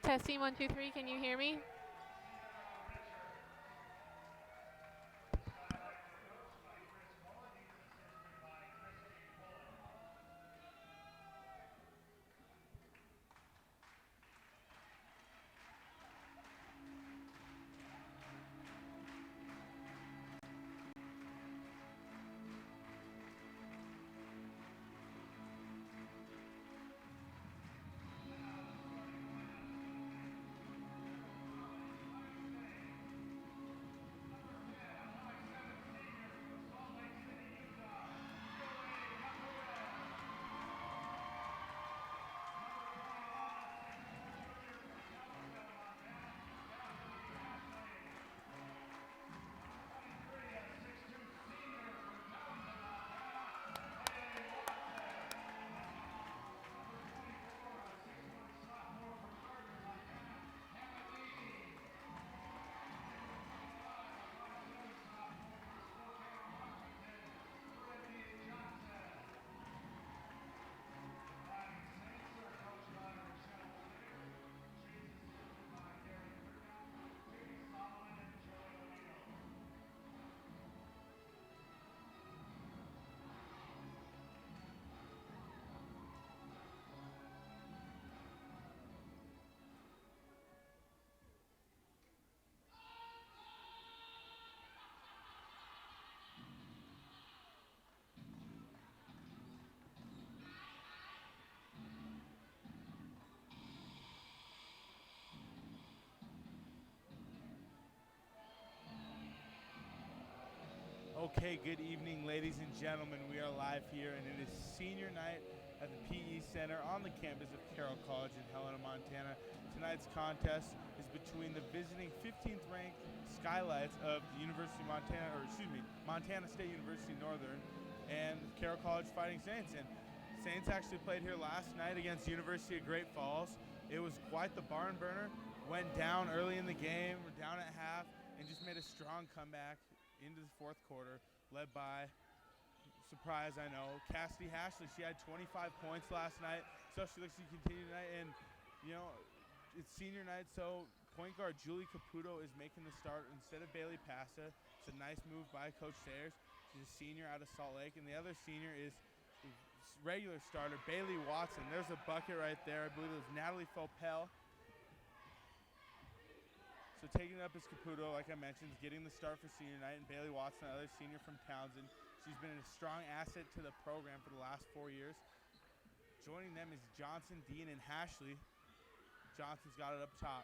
Testing 1 2 3. Can you hear me? Okay, good evening, ladies and gentlemen. We are live here, and it is senior night at the PE Center on the campus of Carroll College in Helena, Montana. Tonight's contest is between the visiting 15th ranked Skylights of the University of Montana, Montana State University Northern, and Carroll College Fighting Saints. And Saints actually played here last night against University of Great Falls. It was quite the barn burner. Went down early in the game, we're down at half, and just made a strong comeback into the fourth quarter, led by, surprise I know, Cassidy Hashley. She had 25 points last night, so she looks to continue tonight. And, you know, it's senior night, so point guard Julie Caputo is making the start instead of Bailey Passa. It's a nice move by Coach Sayers. She's a senior out of Salt Lake, and the other senior is regular starter Bailey Watson. There's a bucket right there. I believe it was Natalie Fopel. So taking it up is Caputo, like I mentioned, is getting the start for senior night, and Bailey Watson, another senior from Townsend. She's been a strong asset to the program for the last 4 years. Joining them is Johnson, Dean, and Hashley. Johnson's got it up top.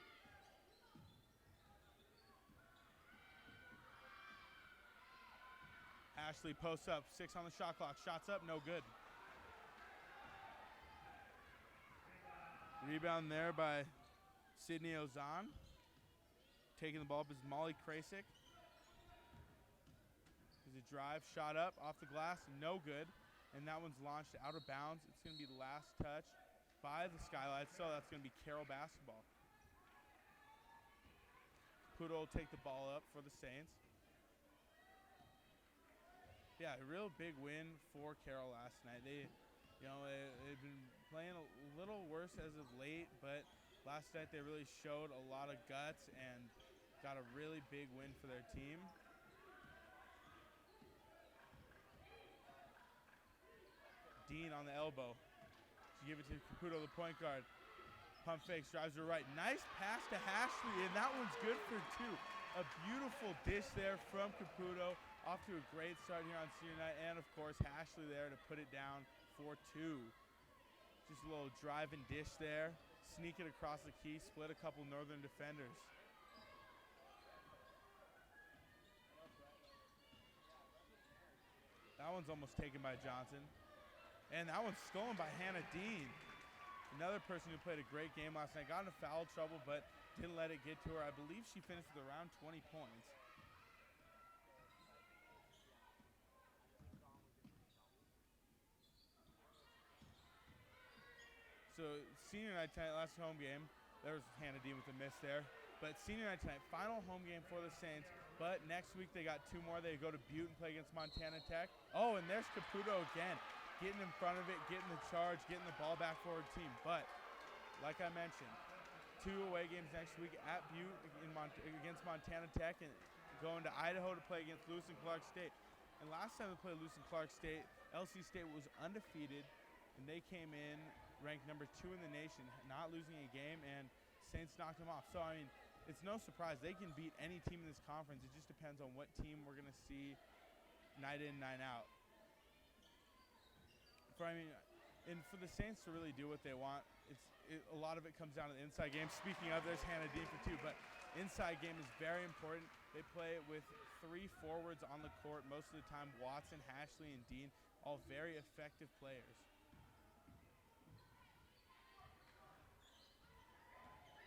Hashley posts up, 6 on the shot clock. Shots up, no good. Rebound there by Sydney Ozan. Taking the ball up is Molly Krasik. There's a drive, shot up, off the glass, no good. And that one's launched out of bounds. It's going to be the last touch by the Skylights, so that's going to be Carroll basketball. Caputo will take the ball up for the Saints. Yeah, a real big win for Carroll last night. They've been playing a little worse as of late, but last night they really showed a lot of guts and got a really big win for their team. Dean on the elbow. She give it to Caputo, the point guard. Pump fakes, drives to the right. Nice pass to Hashley, and that one's good for 2. A beautiful dish there from Caputo. Off to a great start here on senior night, and of course Hashley there to put it down for 2. Just a little drive and dish there. Sneak it across the key, split a couple Northern defenders. That one's almost taken by Johnson. And that one's stolen by Hannah Dean. Another person who played a great game last night. Got into foul trouble, but didn't let it get to her. I believe she finished with around 20 points. So senior night tonight, last home game. There was Hannah Dean with a miss there. But senior night tonight, final home game for the Saints. But next week they got 2 more. They go to Butte and play against Montana Tech. Oh, and there's Caputo again. Getting in front of it, getting the charge, getting the ball back for her team. But like I mentioned, 2 away games next week at Butte against Montana Tech, and going to Idaho to play against Lewis and Clark State. And last time they played Lewis and Clark State, LC State was undefeated, and they came in ranked number 2 in the nation, not losing a game, and Saints knocked them off. So, I mean, it's no surprise. They can beat any team in this conference. It just depends on what team we're going to see night in, night out. And for the Saints to really do what they want, a lot of it comes down to the inside game. Speaking of, there's Hannah Dean for 2, but inside game is very important. They play with 3 forwards on the court most of the time. Watson, Hashley, and Dean, all very effective players.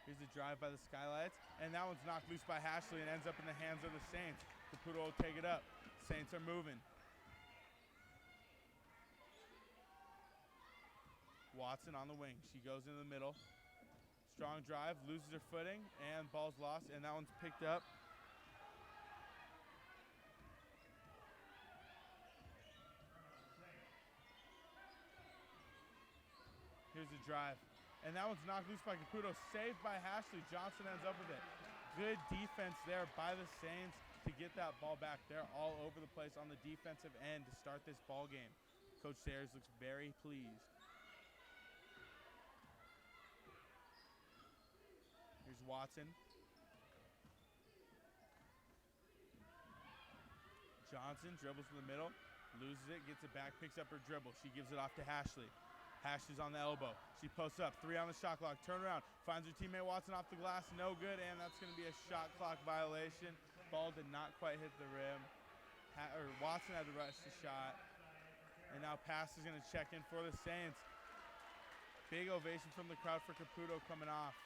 Here's a drive by the Skylights, and that one's knocked loose by Hashley and ends up in the hands of the Saints. Caputo will take it up. Saints are moving. Watson on the wing. She goes into the middle. Strong drive, loses her footing, and ball's lost, and that one's picked up. Here's the drive. And that one's knocked loose by Caputo. Saved by Hashley. Johnson ends up with it. Good defense there by the Saints to get that ball back. They're all over the place on the defensive end to start this ball game. Coach Sayers looks very pleased. Here's Watson. Johnson dribbles in the middle, loses it, gets it back, picks up her dribble. She gives it off to Hashley. Hashley's on the elbow. She posts up, 3 on the shot clock. Turn around, finds her teammate Watson off the glass. No good, and that's going to be a shot clock violation. Ball did not quite hit the rim. Watson had to rush the shot. And now Pass is going to check in for the Saints. Big ovation from the crowd for Caputo coming off.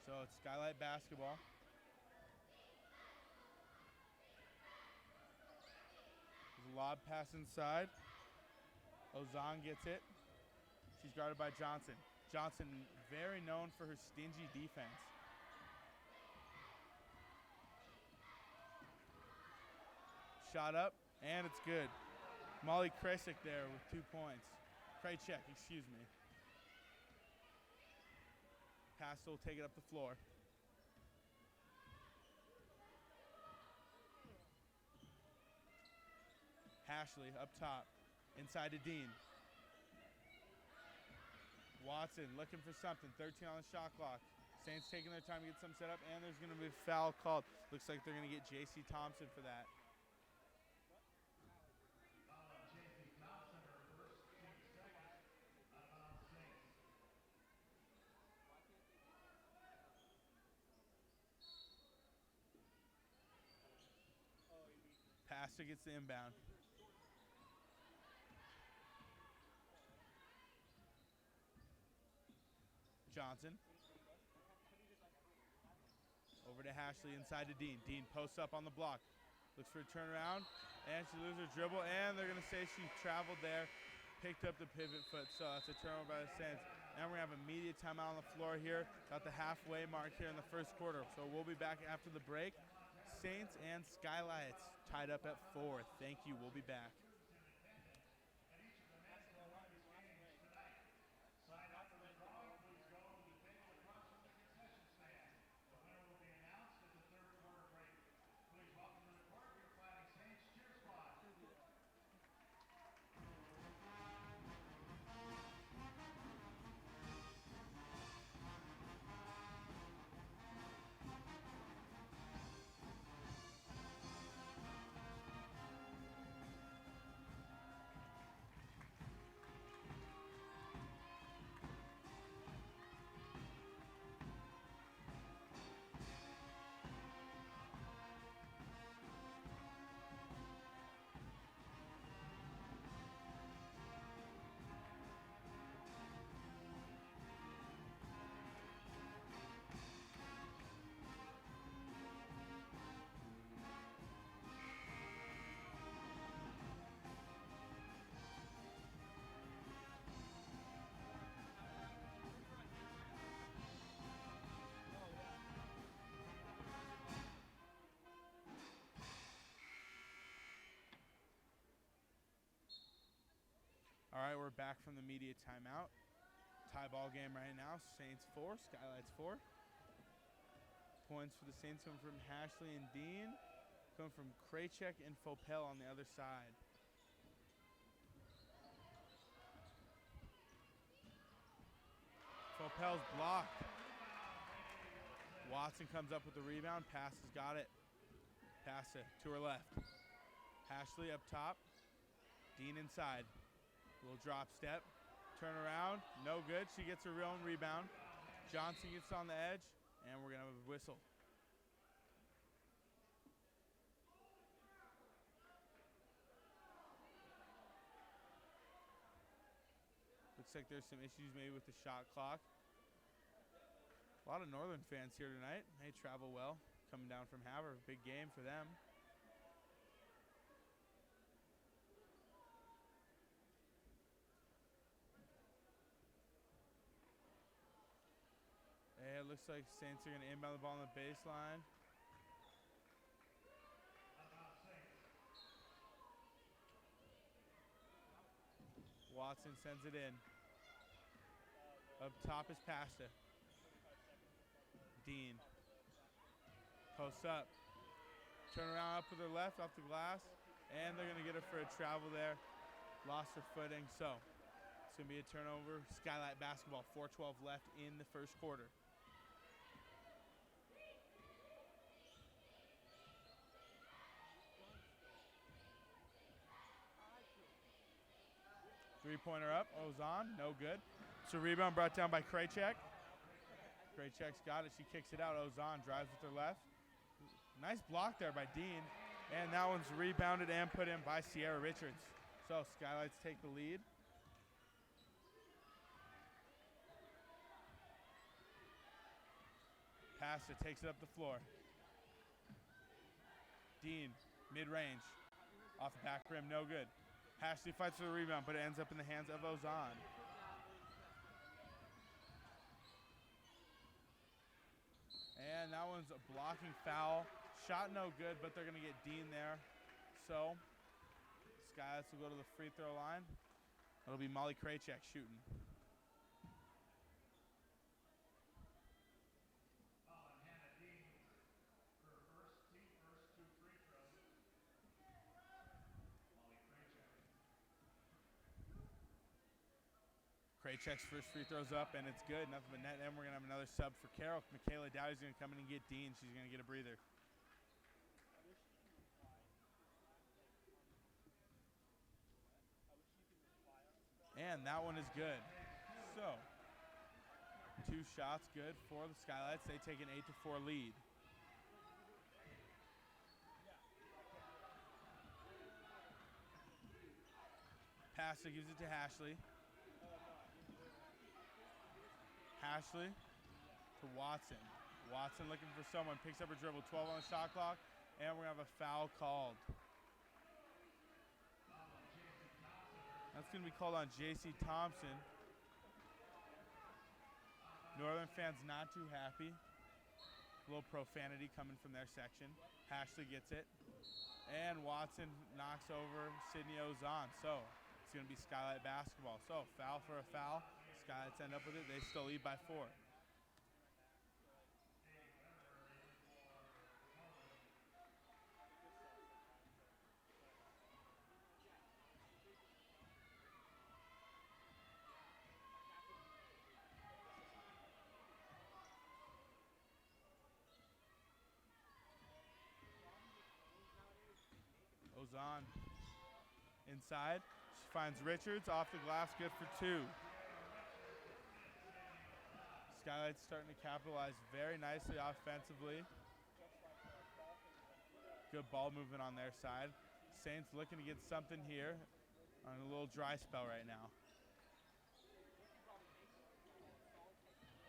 So it's Skylight basketball. There's a lob pass inside. Ozan gets it. She's guarded by Johnson. Johnson, very known for her stingy defense. Shot up, and it's good. Molly Krajcik there with 2 points. Krajcik, excuse me. Pass will take it up the floor. Hashley up top. Inside to Dean. Watson looking for something. 13 on the shot clock. Saints taking their time to get some set up, and there's going to be a foul called. Looks like they're going to get J.C. Thompson for that. Passer gets the inbound. Johnson. Over to Hashley, inside to Dean. Dean posts up on the block. Looks for a turnaround, and she loses her dribble, and they're going to say she traveled there, picked up the pivot foot, so that's a turnover by the Saints. And we're going to have immediate timeout on the floor here, about the halfway mark here in the first quarter. So we'll be back after the break. Saints and Skylights tied up at 4. Thank you. We'll be back. right, we're back from the media timeout. Tie ball game right now. Saints 4, Skylights 4. Points for the Saints come from Hashley and Dean. Come from Kraychek and Fopel on the other side. Fopel's blocked. Watson comes up with the rebound. Pass has got it. Pass it to her left. Hashley up top. Dean inside. Little drop step. Turn around. No good. She gets her own rebound. Johnson gets on the edge. And we're going to have a whistle. Looks like there's some issues maybe with the shot clock. A lot of Northern fans here tonight. They travel well. Coming down from Havre. Big game for them. And it looks like Saints are going to inbound the ball on the baseline. Watson sends it in. Up top is Pasta. Dean. Posts up. Turn around up with her left off the glass. And they're going to get her for a travel there. Lost her footing. So it's going to be a turnover. Skylight basketball. 4:12 left in the first quarter. Three-pointer up. Ozan. No good. So rebound brought down by Kraychek. Kraychek's got it. She kicks it out. Ozan drives with her left. Nice block there by Dean. And that one's rebounded and put in by Sierra Richards. So Skylights take the lead. Passer takes it up the floor. Dean, mid-range. Off the back rim, no good. Hashley fights for the rebound, but it ends up in the hands of Ozan. And that one's a blocking foul. Shot no good, but they're going to get Dean there. So, Skylights will go to the free throw line. It'll be Molly Kraychek shooting. Kraychek's first free throw's up, and it's good. Nothing but net. And we're going to have another sub for Carroll. Michaela Dowdy's going to come in and get Dean. She's going to get a breather. And that one is good. So, 2 shots good for the Skylights. They take an 8-4 lead. Passer gives it to Hashley. Hashley to Watson. Watson looking for someone. Picks up her dribble. 12 on the shot clock. And we're going to have a foul called. That's going to be called on J.C. Thompson. Northern fans not too happy. A little profanity coming from their section. Hashley gets it. And Watson knocks over Sydney Ozan. So it's going to be Skylight basketball. So foul for a foul. Skylights end up with it. They still lead by 4. Ozan inside. She finds Richards off the glass. Good for 2. Skylights starting to capitalize very nicely offensively. Good ball movement on their side. Saints looking to get something here on a little dry spell right now.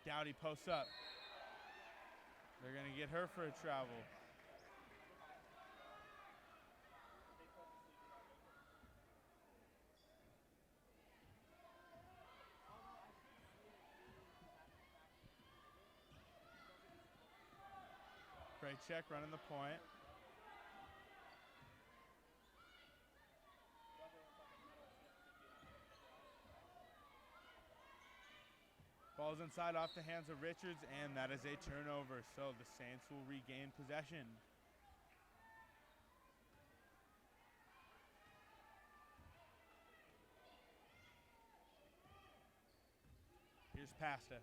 Dowdy posts up. They're going to get her for a travel. Kraychek running the point. Ball's inside off the hands of Richards, and that is a turnover. So the Saints will regain possession. Here's Pasta.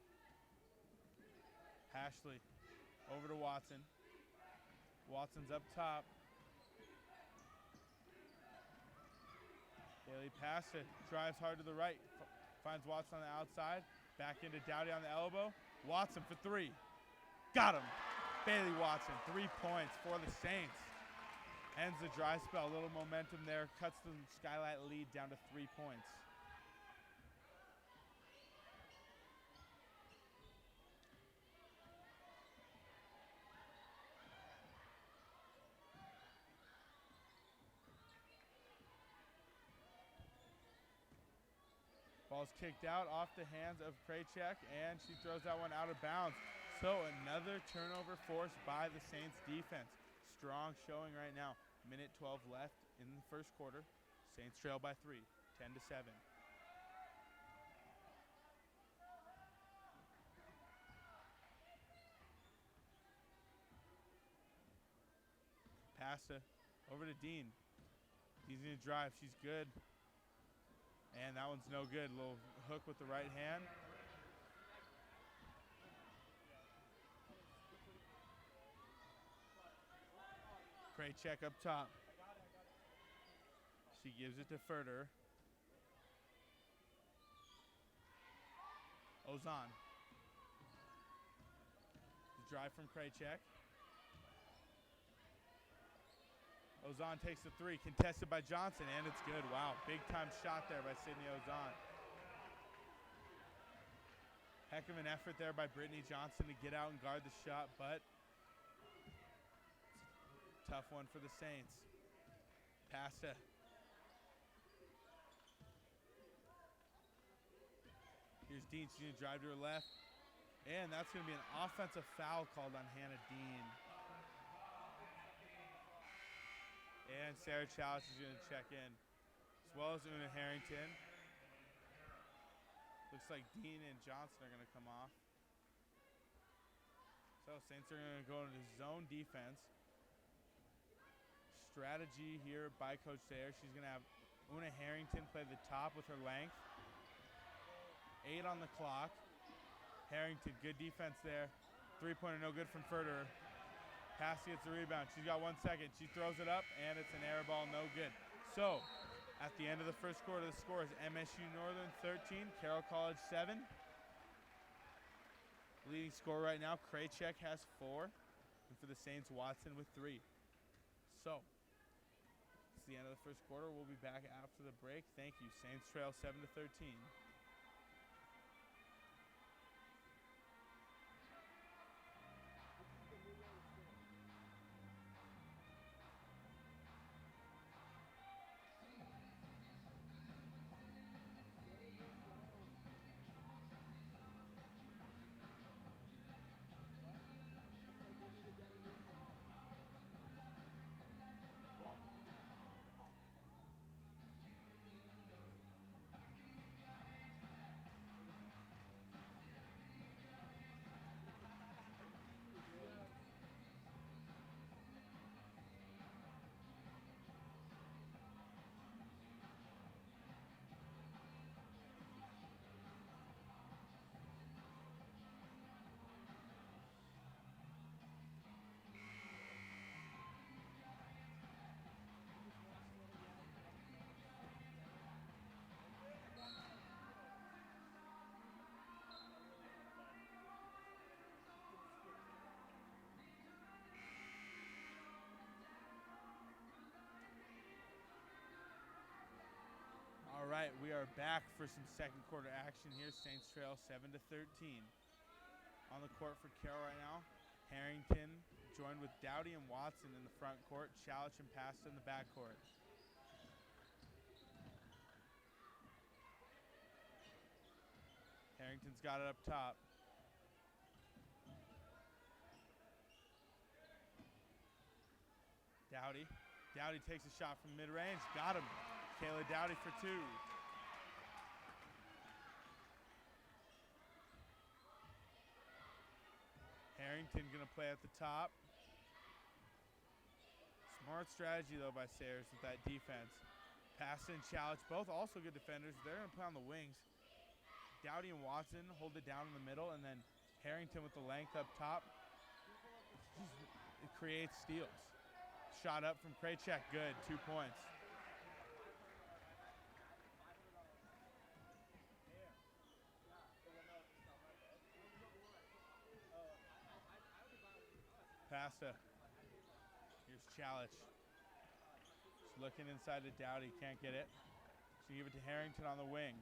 Ashley over to Watson. Watson's up top. Bailey Pasta drives hard to the right. Finds Watson on the outside. Back into Dowdy on the elbow. Watson for three. Got him. Bailey Watson, 3 points for the Saints. Ends the dry spell. A little momentum there. Cuts the Skylight lead down to 3 points. Ball's kicked out off the hands of Krajcek, and she throws that one out of bounds. So another turnover forced by the Saints defense. Strong showing right now. Minute 12 left in the first quarter. Saints trail by 3, 10-7. Pasta over to Dean. He's going to drive. She's good. And that one's no good. Little hook with the right hand. Krajcek up top. She gives it to Furter. Ozan. The drive from Krajcek. Ozan takes the three, contested by Johnson, and it's good. Wow, big time shot there by Sydney Ozan. Heck of an effort there by Brittany Johnson to get out and guard the shot, but tough one for the Saints. Pasta. Here's Dean, she's gonna drive to her left, and that's gonna be an offensive foul called on Hannah Dean. And Sarah Chalice is going to check in, as well as Una Harrington. Looks like Dean and Johnson are going to come off. So Saints are going to go into zone defense. Strategy here by Coach Sayer. She's going to have Una Harrington play the top with her length. 8 on the clock. Harrington, good defense there. 3-pointer, no good from Furterer. Pass gets the rebound. She's got 1 second. She throws it up, and it's an air ball, no good. So, at the end of the first quarter, the score is MSU Northern 13, Carroll College 7. Leading scorer right now, Krajcek has 4. And for the Saints, Watson with 3. So, it's the end of the first quarter. We'll be back after the break. Thank you. Saints trail 7-13. All right, we are back for some second quarter action here. Saints trail 7-13. On the court for Carroll right now, Harrington joined with Dowdy and Watson in the front court, Chalich and Pasta in the back court. Harrington's got it up top. Dowdy. Dowdy takes a shot from mid-range. Got him. Kayla Dowdy for 2. Harrington going to play at the top. Smart strategy, though, by Sayers with that defense. Pass and Challenge, both also good defenders. They're going to play on the wings. Dowdy and Watson hold it down in the middle, and then Harrington with the length up top. It creates steals. Shot up from Kraychek, good, 2 points. Pasta. Here's Challenge. She's looking inside to Dowdy, can't get it. She give it to Harrington on the wing.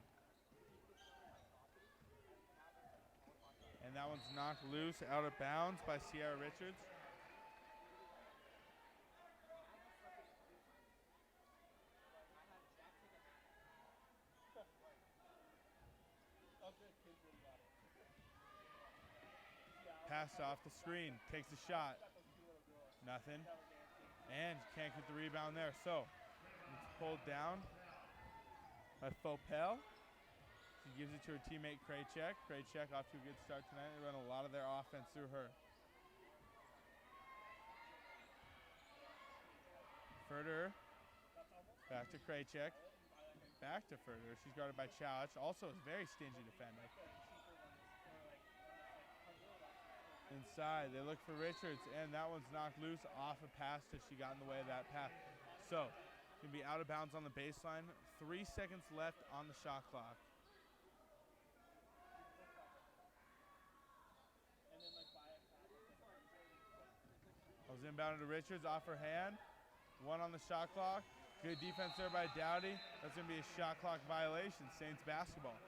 And that one's knocked loose, out of bounds by Sierra Richards. Passed off the screen, takes a shot. Nothing. And can't get the rebound there. So it's pulled down by Fopel. She gives it to her teammate Kraychek. Kraychek off to a good start tonight. They run a lot of their offense through her. Furter. Back to Kraychek. Back to Furter. She's guarded by Challenge. Also a very stingy defender. Inside, they look for Richards, and that one's knocked loose off a pass that she got in the way of that pass. So, going to be out of bounds on the baseline. 3 seconds left on the shot clock. I was inbounded to Richards, off her hand. 1 on the shot clock. Good defense there by Dowdy. That's going to be a shot clock violation, Saints basketball.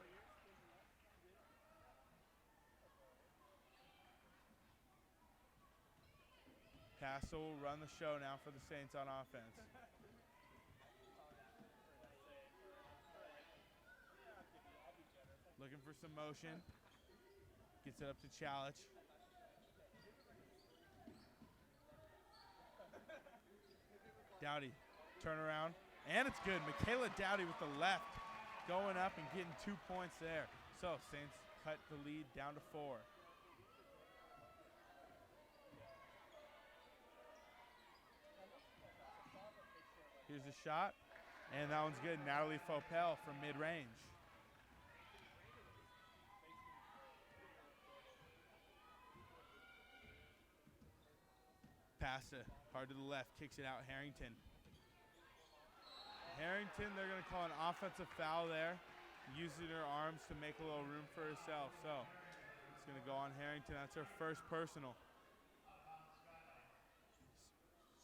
Castle will run the show now for the Saints on offense. Looking for some motion. Gets it up to Challenge. Dowdy, turnaround, and it's good. Michaela Dowdy with the left, going up and getting 2 points there. So Saints cut the lead down to 4. Here's a shot, and that one's good. Natalie Fopel from mid-range. Pass it hard to the left, kicks it out, Harrington. Harrington, they're going to call an offensive foul there, using her arms to make a little room for herself. So it's going to go on Harrington. That's her first personal.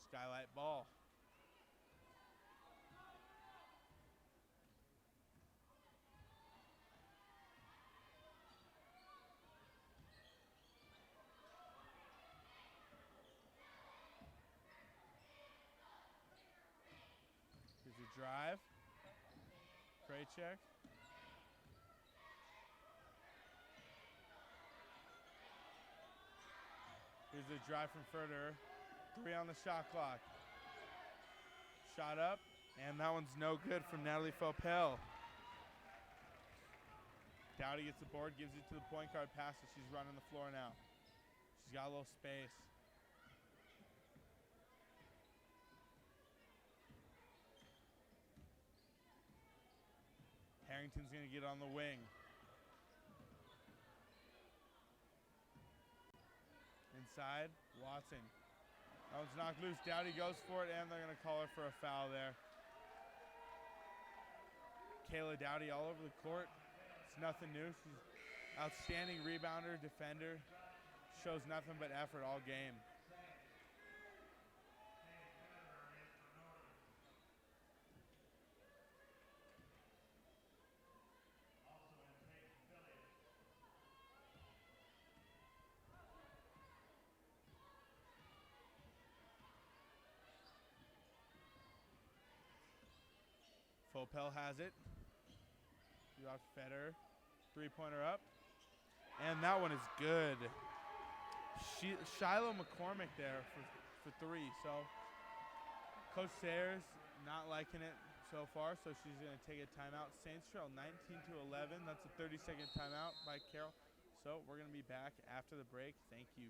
Skylight ball. Here's a drive. Kraychek. Here's a drive from Furter. 3 on the shot clock. Shot up, and that one's no good from Natalie Fopel. Dowdy gets the board, gives it to the point guard passer. She's running the floor now. She's got a little space. Harrington's going to get on the wing. Inside, Watson. That one's knocked loose. Dowdy goes for it, and they're going to call her for a foul there. Kayla Dowdy all over the court. It's nothing new. She's outstanding rebounder, defender. Shows nothing but effort all game. Fopel has it. You got Federer. 3-pointer up. And that one is good. Shiloh McCormick there for 3. So Coach Sayers not liking it so far, so she's going to take a timeout. Saints trail 19-11. That's a 30-second timeout by Carroll. So we're going to be back after the break. Thank you.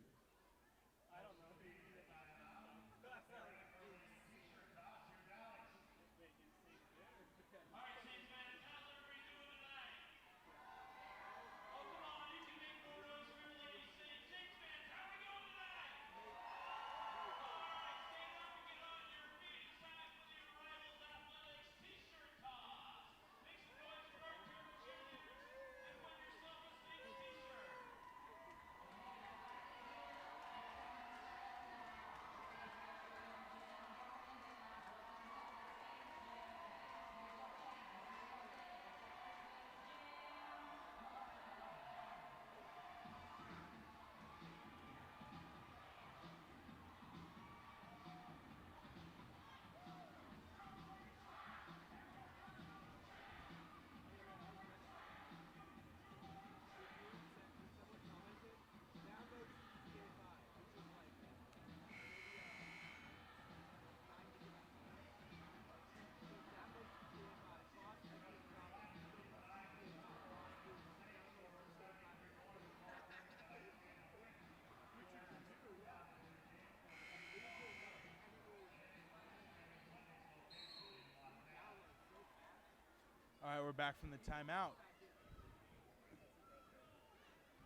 All right, we're back from the timeout.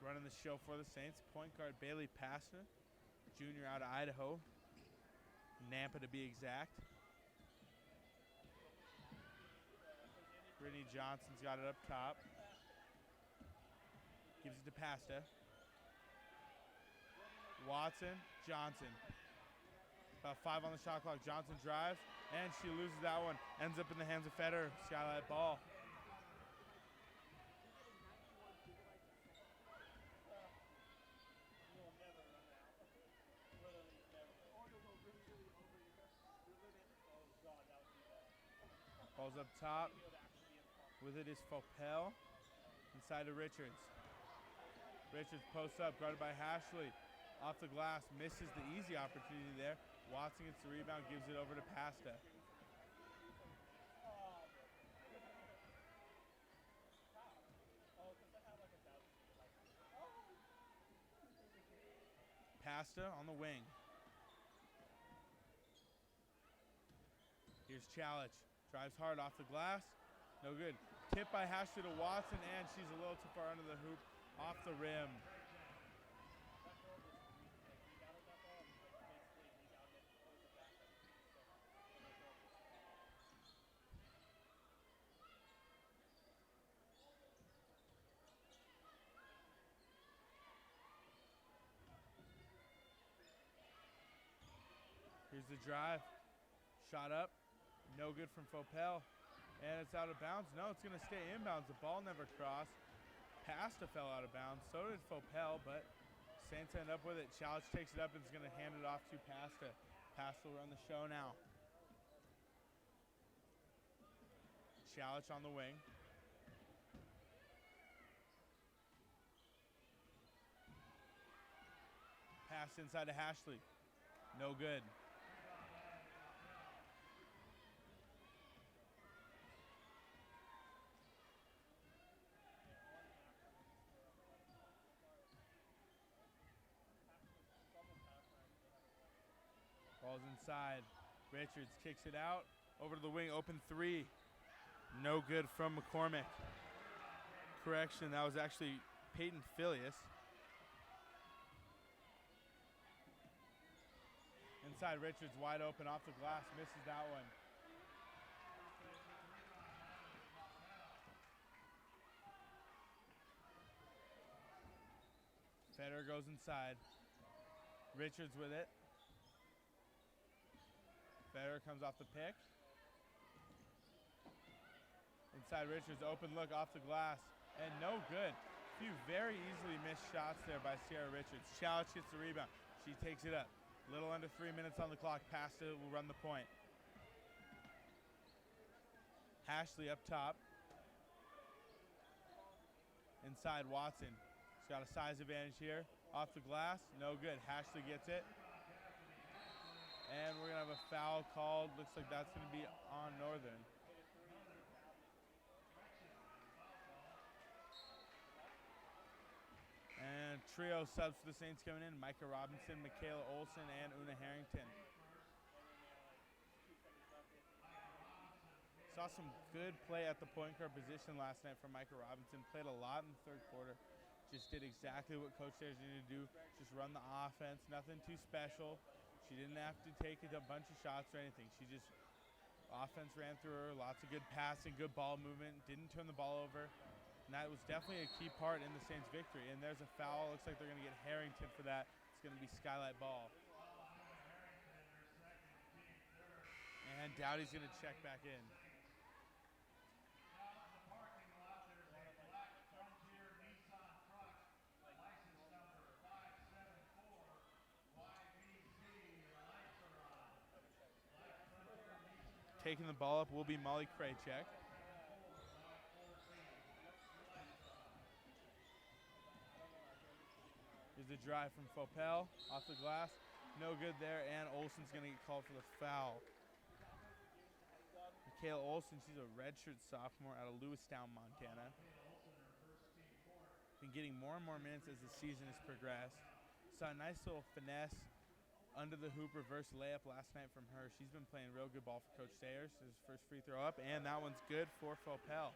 Running the show for the Saints, point guard Bailey Pasta, junior out of Idaho, Nampa to be exact. Brittany Johnson's got it up top. Gives it to Pasta. Watson, Johnson. About 5 on the shot clock. Johnson drives, and she loses that one. Ends up in the hands of Feder. Skylight ball. Ball's up top. With it is Fopel. Inside to Richards. Richards posts up, guarded by Hashley. Off the glass, misses the easy opportunity there. Watson gets the rebound, gives it over to Pasta. Pasta on the wing. Here's Chalich. Drives hard off the glass. No good. Tip by Hashley to Watson, and she's a little too far under the hoop. Off the rim. Here's the drive. Shot up. No good from Fopel. And it's out of bounds. No, it's going to stay inbounds. The ball never crossed. Pasta fell out of bounds. So did Fopel, but Saints end up with it. Chalich takes it up and is going to hand it off to Pasta. Pasta will run the show now. Chalich on the wing. Pass inside to Hashley. No good. Ball's inside. Richards kicks it out. Over to the wing, open three. No good from McCormick. Correction, that was actually Peyton Filius. Inside, Richards wide open off the glass, misses that one. Feder goes inside. Richards with it. Feder comes off the pick. Inside Richards, open look off the glass, and no good. A few very easily missed shots there by Sierra Richards. Chalich gets the rebound. She takes it up. Little under 3 minutes on the clock. Pasta will run the point. Hashley up top. Inside Watson. She's got a size advantage here. Off the glass, no good. Hashley gets it. And we're going to have a foul called. Looks like that's going to be on Northern. And trio subs for the Saints coming in. Micah Robinson, Michaela Olson, and Una Harrington. Saw some good play at the point guard position last night from Micah Robinson. Played a lot in the third quarter. Just did exactly what Coach Sayers needed to do. Just run the offense. Nothing too special. She didn't have to take a bunch of shots or anything. She just, offense ran through her. Lots of good passing, good ball movement. Didn't turn the ball over. And that was definitely a key part in the Saints' victory. And there's a foul. Looks like they're going to get Harrington for that. It's going to be Skylight ball. And Dowdy's going to check back in. Taking the ball up will be Molly Krajcek. Here's the drive from Fopel off the glass. No good there, and Olson's going to get called for the foul. Michaela Olson, she's a redshirt sophomore out of Lewistown, Montana. Been getting more and more minutes as the season has progressed. Saw a nice little finesse under the hoop reverse layup last night from her. She's been playing real good ball for Coach Sayers. His first free throw up, and that one's good for Fopel.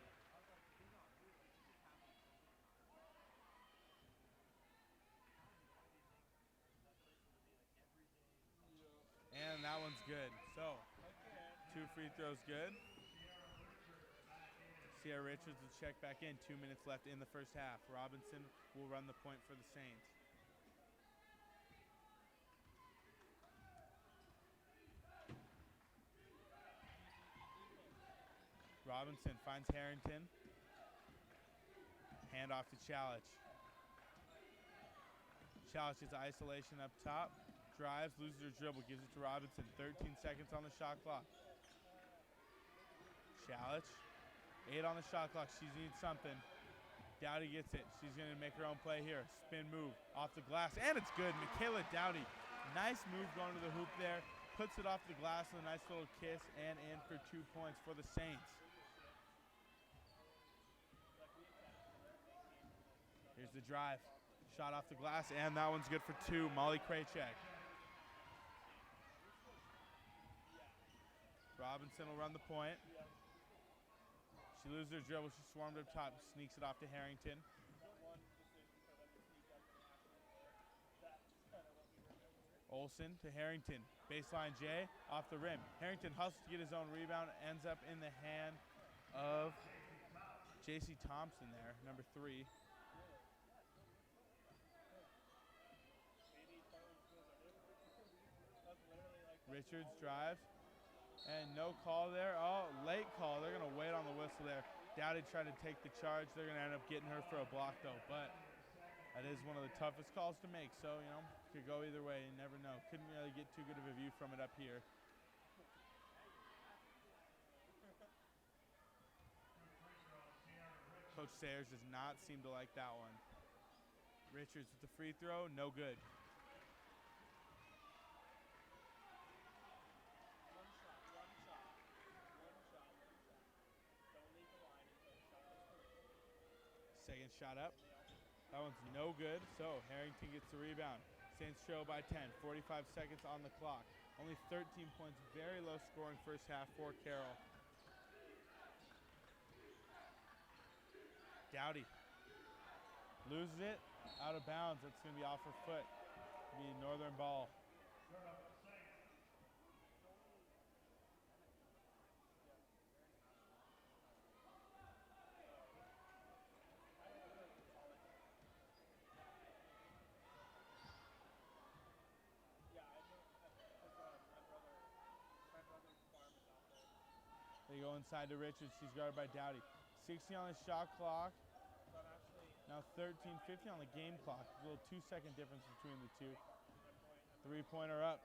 And that one's good. So, 2 free throws good. Sierra Richards will check back in. 2 minutes left in the first half. Robinson will run the point for the Saints. Robinson finds Harrington. Hand off to Chalich. Chalich gets isolation up top. Drives, loses her dribble, gives it to Robinson. 13 seconds on the shot clock. Chalich, 8 on the shot clock. She needs something. Dowdy gets it. She's going to make her own play here. Spin move off the glass, and it's good. Michaela Dowdy, nice move going to the hoop there. Puts it off the glass with a nice little kiss, and in for 2 points for the Saints. Here's the drive. Shot off the glass, and that one's good for 2. Molly Krajcek. Robinson will run the point. She loses her dribble. She swarmed up top, sneaks it off to Harrington. Olson to Harrington. Baseline J, off the rim. Harrington hustles to get his own rebound, ends up in the hand of J.C. Thompson there, number 3. Richards drives, and no call there. Oh, late call. They're going to wait on the whistle there. Dowdy tried to take the charge. They're going to end up getting her for a block, though. But that is one of the toughest calls to make. So, you know, could go either way. You never know. Couldn't really get too good of a view from it up here. Coach Sayers does not seem to like that one. Richards with the free throw. No good. Second shot up. That one's no good, so Harrington gets the rebound. Saints trail by 10, 45 seconds on the clock. Only 13 points, very low scoring first half for Carroll. Dowdy loses it, out of bounds. That's going to be off her foot. It'll be Northern ball. They go inside to Richards. She's guarded by Dowdy. 60 on the shot clock. Now 13:50 on the game clock. A little 2-second difference between the two. 3-pointer up.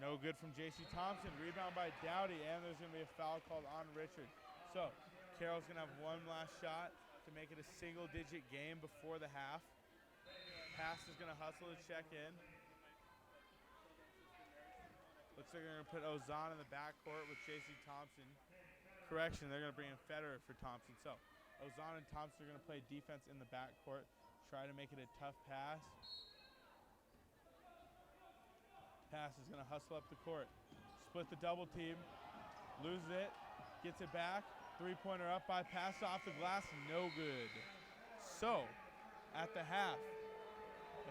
No good from J.C. Thompson. Rebound by Dowdy, and there's going to be a foul called on Richards. So Carroll's going to have one last shot to make it a single-digit game before the half. Pass is going to hustle to check in. Looks like they're going to put Ozan in the backcourt with J.C. Thompson. Correction, they're going to bring in Federer for Thompson. So Ozan and Thompson are going to play defense in the backcourt. Try to make it a tough pass. Pass is going to hustle up the court. Split the double team. Loses it. Gets it back. Three-pointer up by pass off the glass. No good. So, at the half,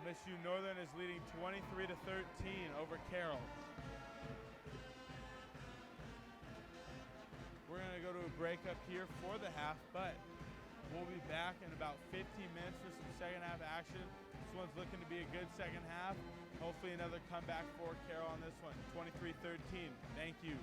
MSU Northern is leading 23-13 over Carroll. We're going to go to a break up here for the half, but we'll be back in about 15 minutes for some second half action. This one's looking to be a good second half. Hopefully another comeback for Carroll on this one. 23-13. Thank you.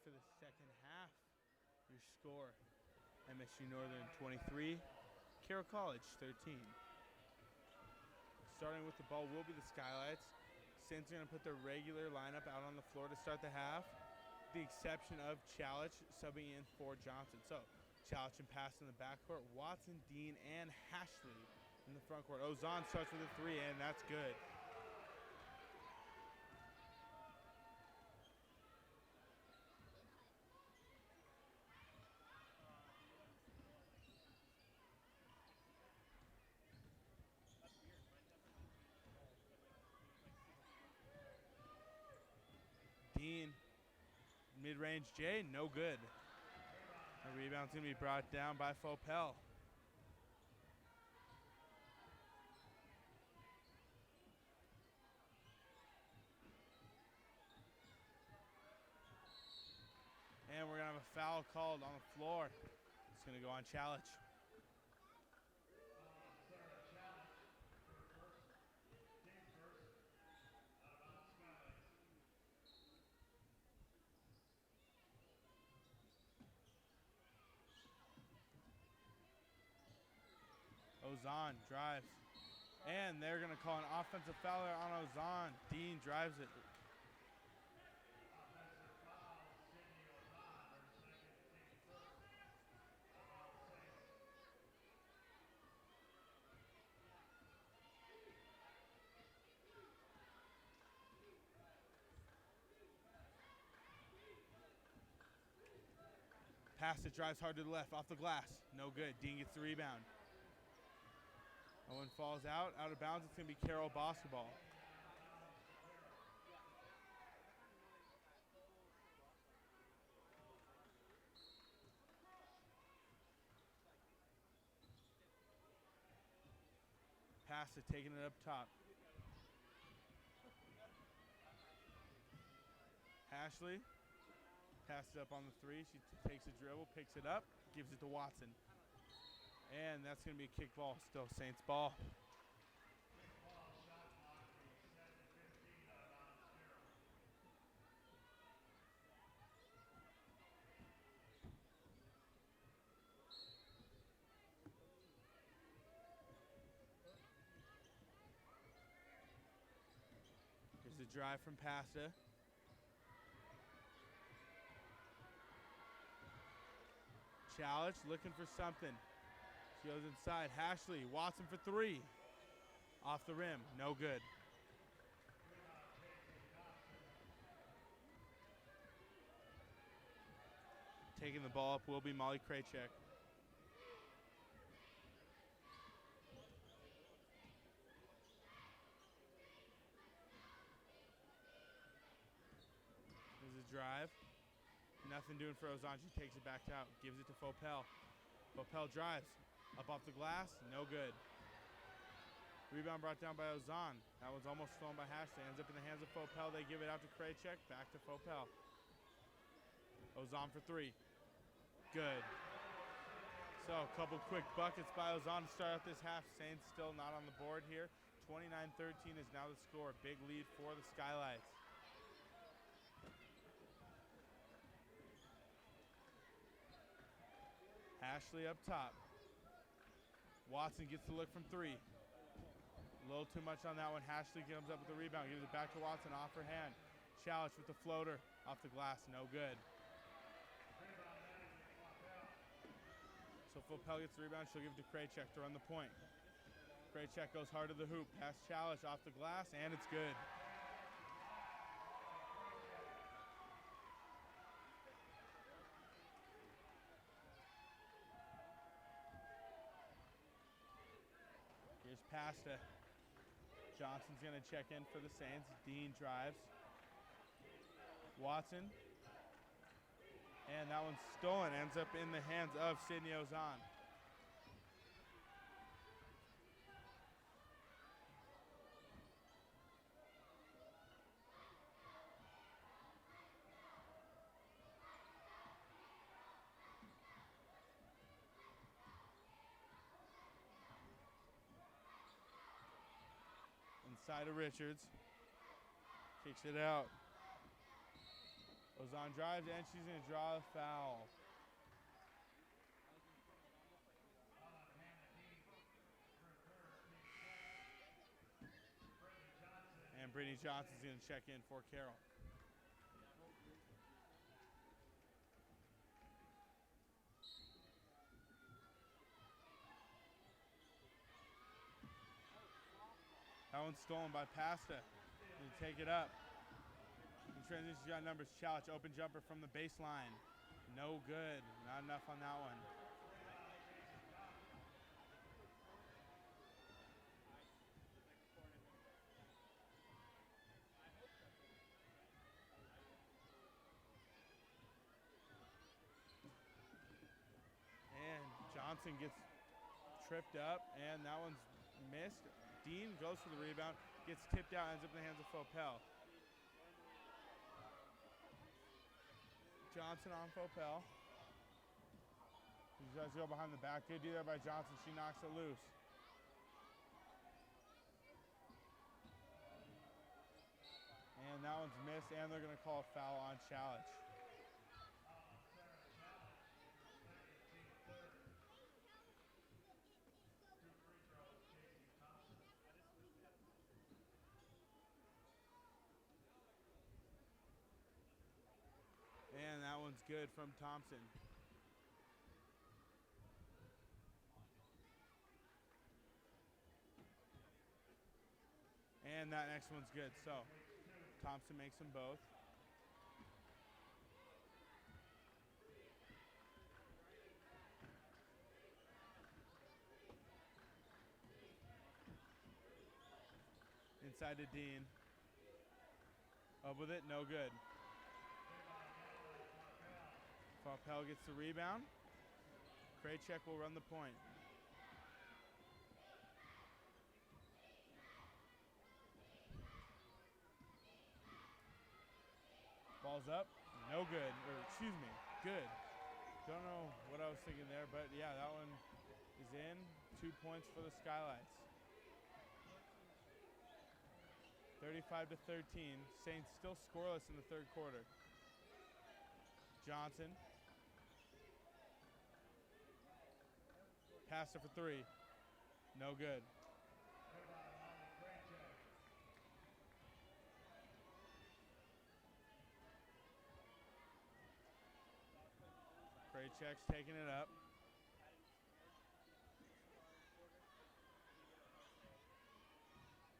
for the second half. Your score, MSU Northern 23, Carroll College 13. Starting with the ball will be the Skylights. Saints are going to put their regular lineup out on the floor to start the half, with the exception of Chalich subbing in for Johnson. So Chalich and pass in the backcourt, Watson, Dean, and Hashley in the front court. Ozan starts with a three, and that's good. Dean, mid-range J, no good. The rebound's going to be brought down by Fopel. And we're going to have a foul called on the floor. It's going to go on Chalich. Ozan drives. And they're going to call an offensive foul on Ozan. Dean drives it. Pass it, drives hard to the left, off the glass. No good. Dean gets the rebound. That one falls out of bounds. It's going to be Carroll basketball. Pass it, taking it up top. Hashley passes it up on the three. She takes a dribble, picks it up, gives it to Watson. And that's going to be a kick ball, still Saints ball. Here's the drive from Pasta. Chalich looking for something. She goes inside. Hashley, Watson for three. Off the rim, no good. Taking the ball up will be Molly Krajcek. There's a drive. Nothing doing for Ozan. She takes it back out, gives it to Fopel. Fopel drives. Up off the glass, no good. Rebound brought down by Ozan. That one's almost stolen by Hashley. Ends up in the hands of Fopel. They give it out to Krajcek. Back to Fopel. Ozan for three. Good. So a couple quick buckets by Ozan to start out this half. Saints still not on the board here. 29-13 is now the score. Big lead for the Skylights. Hashley up top. Watson gets the look from three. A little too much on that one. Hashley comes up with the rebound, gives it back to Watson off her hand. Chalich with the floater off the glass, no good. So Fopel gets the rebound, she'll give it to Krajcek to run the point. Krajcek goes hard to the hoop, past Chalich off the glass, and it's good. Here's Pasta. Johnson's going to check in for the Saints. Dean drives. Watson. And that one's stolen. Ends up in the hands of Sydney Ozan. Inside of Richards. Kicks it out. Ozan drives, and she's going to draw a foul. And Brittany Johnson's going to check in for Carroll. That one's stolen by Pasta. Going to take it up. In transition, she got numbers. Challenge, open jumper from the baseline. No good. Not enough on that one. And Johnson gets tripped up, and that one's missed. Dean goes for the rebound, gets tipped out, ends up in the hands of Fopel. Johnson on Fopel. He tries to go behind the back. Good D there by Johnson. She knocks it loose. And that one's missed, and they're going to call a foul on Chalich. And that one's good from Thompson. And that next one's good. So Thompson makes them both. Inside to Dean. Up with it, no good. Fopel gets the rebound. Krajcek will run the point. Ball's up, no good, or excuse me, good. Don't know what I was thinking there, but yeah, that one is in. 2 points for the Skylights. 35-13. Saints still scoreless in the third quarter. Johnson. Passed it for three. No good. Krajcek's taking it up.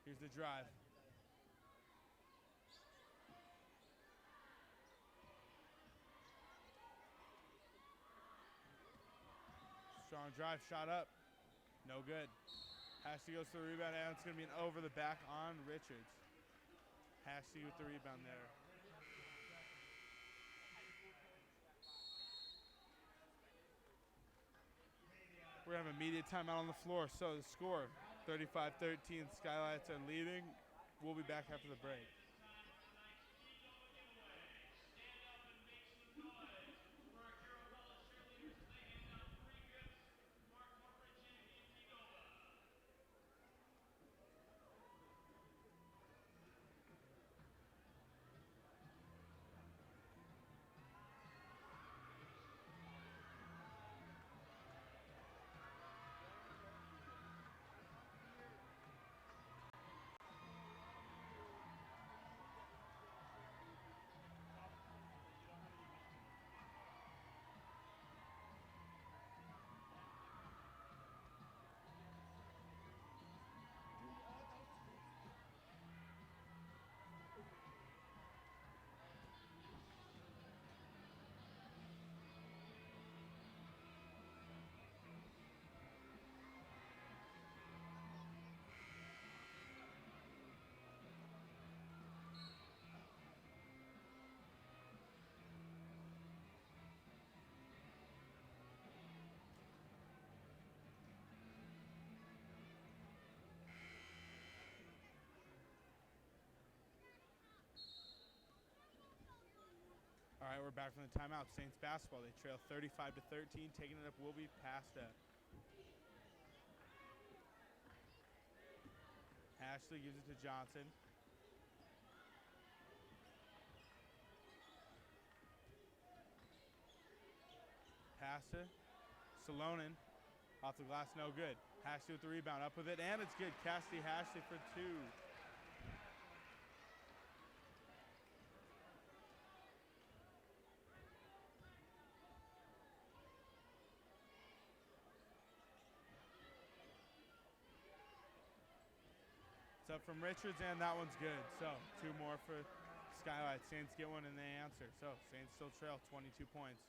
Here's the drive. Strong drive, shot up. No good. Hasty goes to the rebound, and it's going to be an over the back on Richards. Hasty with the rebound there. We're going to have a immediate timeout on the floor. So the score, 35-13. Skylights are leading. We'll be back after the break. All right, we're back from the timeout. Saints basketball. They trail 35-13. Taking it up will be Pasta. Ashley gives it to Johnson. Pasta. Salonen off the glass, no good. Hashley with the rebound, up with it, and it's good. Cassidy Hashley for 2. It's up from Richards, and that one's good. So 2 more for Skylight. Saints get one, and they answer. So Saints still trail 22 points.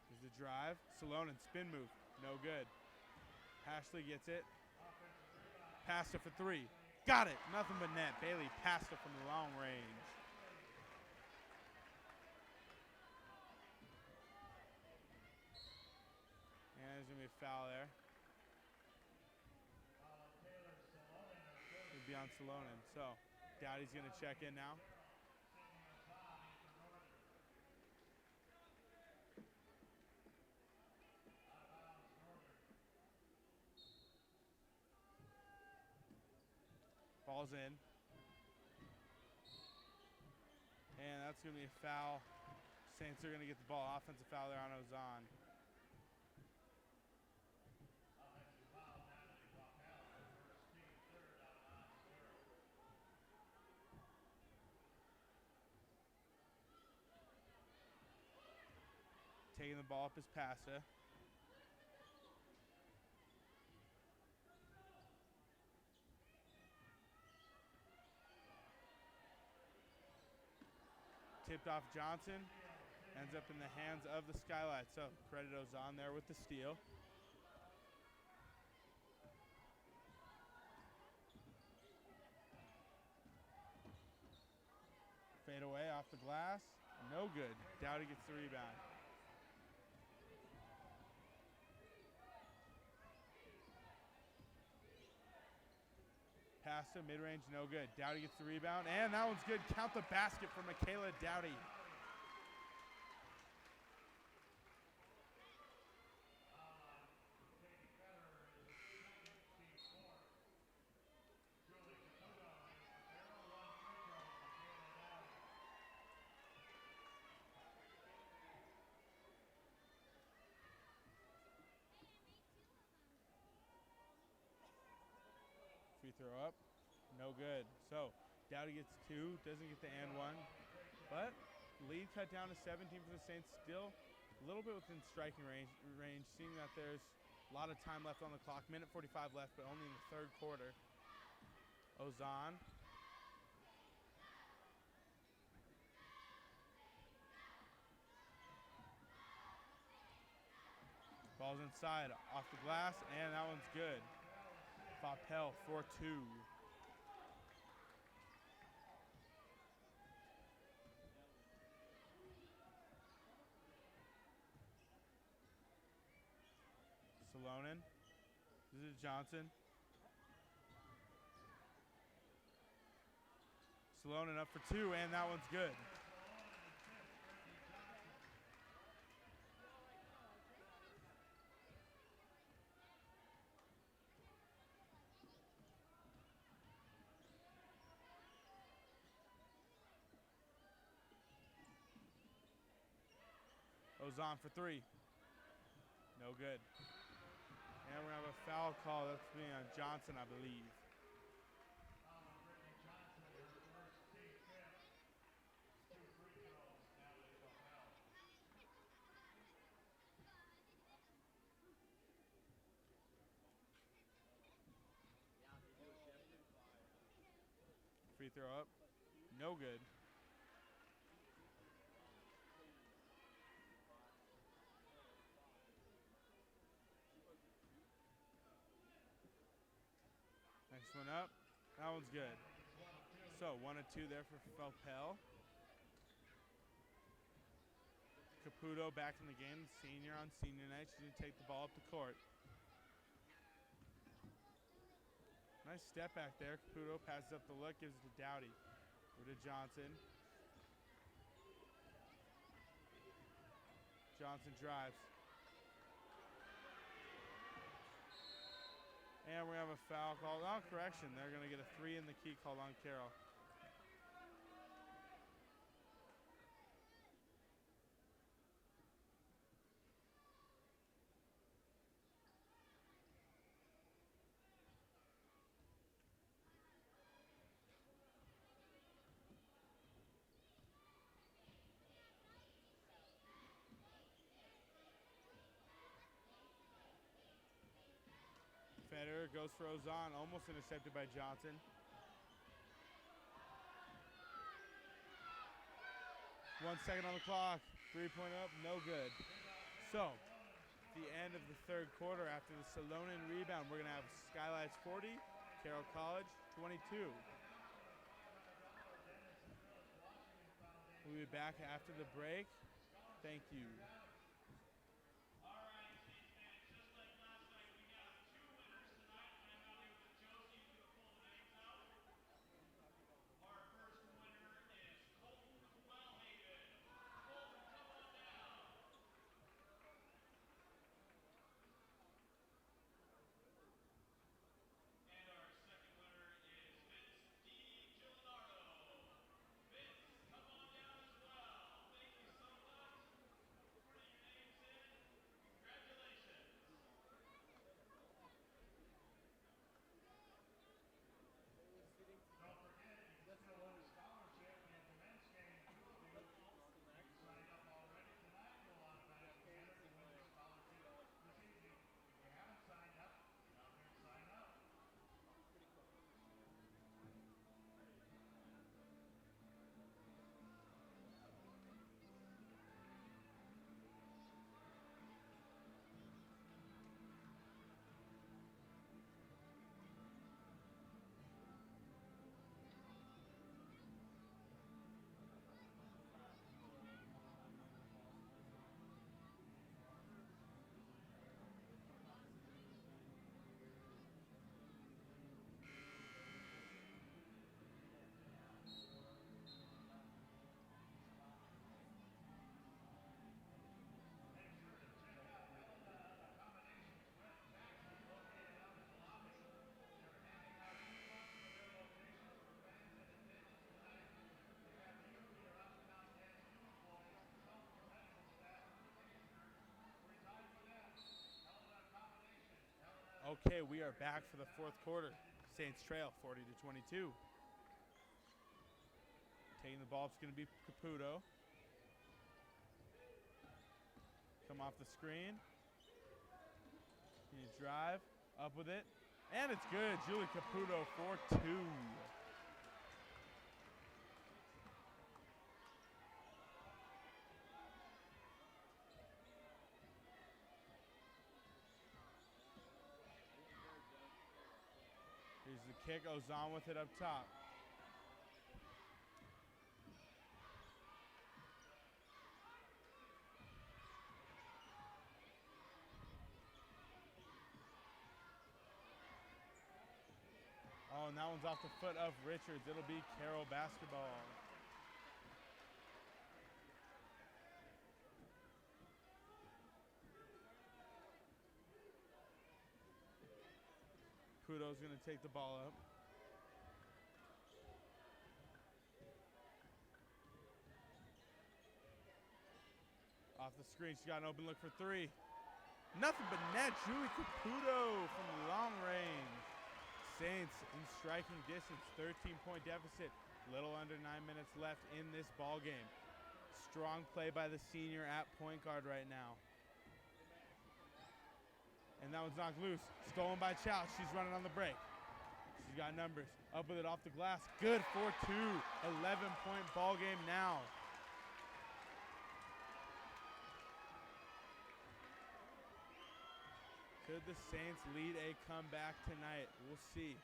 Here's the drive. Salonen, spin move. No good. Hashley gets it. Pasta for 3. Got it. Nothing but net. Bailey Pasta from the long range. And there's going to be a foul there. It'll be on Salonen. So Dowdy's going to check in now. Ball's in. And that's going to be a foul. Saints are going to get the ball. Offensive foul there on Ozan. Taking the ball up is Pasta. Tipped off Johnson. Ends up in the hands of the Skylight. So credit Ozan there with the steal. Fade away off the glass. No good. Dowdy gets the rebound. Pasta, mid-range, no good. Dowdy gets the rebound, and that one's good. Count the basket for Michaela Dowdy. Free throw up, no good. So Dowdy gets 2, doesn't get the and 1, but lead cut down to 17 for the Saints. Still a little bit within striking range, seeing that there's a lot of time left on the clock. Minute 45 left, but only in the 3rd quarter. Ozan. Ball's inside, off the glass, and that one's good. Papel for 2. Salonen. This is Johnson. Salonen up for 2, and that one's good. Ozan for 3. No good. And we're going to have a foul call. That's being on Johnson, I believe. Free throw up. No good. Next one up. That one's good. So 1 of 2 there for Felpel. Caputo back in the game. Senior on senior night. She's going to take the ball up the court. Nice step back there. Caputo passes up the look, gives it to Dowdy. Over to Johnson. Johnson drives. And we have a foul called. Oh, correction. They're going to get a 3 in the key called on Carroll. Federer goes for Ozan, almost intercepted by Johnson. 1 second on the clock. 3-point up, no good. So, at the end of the third quarter, after the Salonen rebound, we're going to have Skylights 40, Carroll College 22. We'll be back after the break. Thank you. Okay, we are back for the fourth quarter. Saints trail 40-22. Taking the ball, it's going to be Caputo. Come off the screen. Can you drive? Up with it. And it's good. Julie Caputo for 2. Here's the kick. Ozan with it up top. Oh, and that one's off the foot of Richards. It'll be Carroll basketball. Kudo's going to take the ball up. Off the screen, she's got an open look for 3. Nothing but net. Julie Caputo from long range. Saints in striking distance, 13-point deficit. Little under 9 minutes left in this ball game. Strong play by the senior at point guard right now. And that one's knocked loose. Stolen by Chow. She's running on the break. She's got numbers. Up with it off the glass. Good for 2. 11-point ball game now. Could the Saints lead a comeback tonight? We'll see.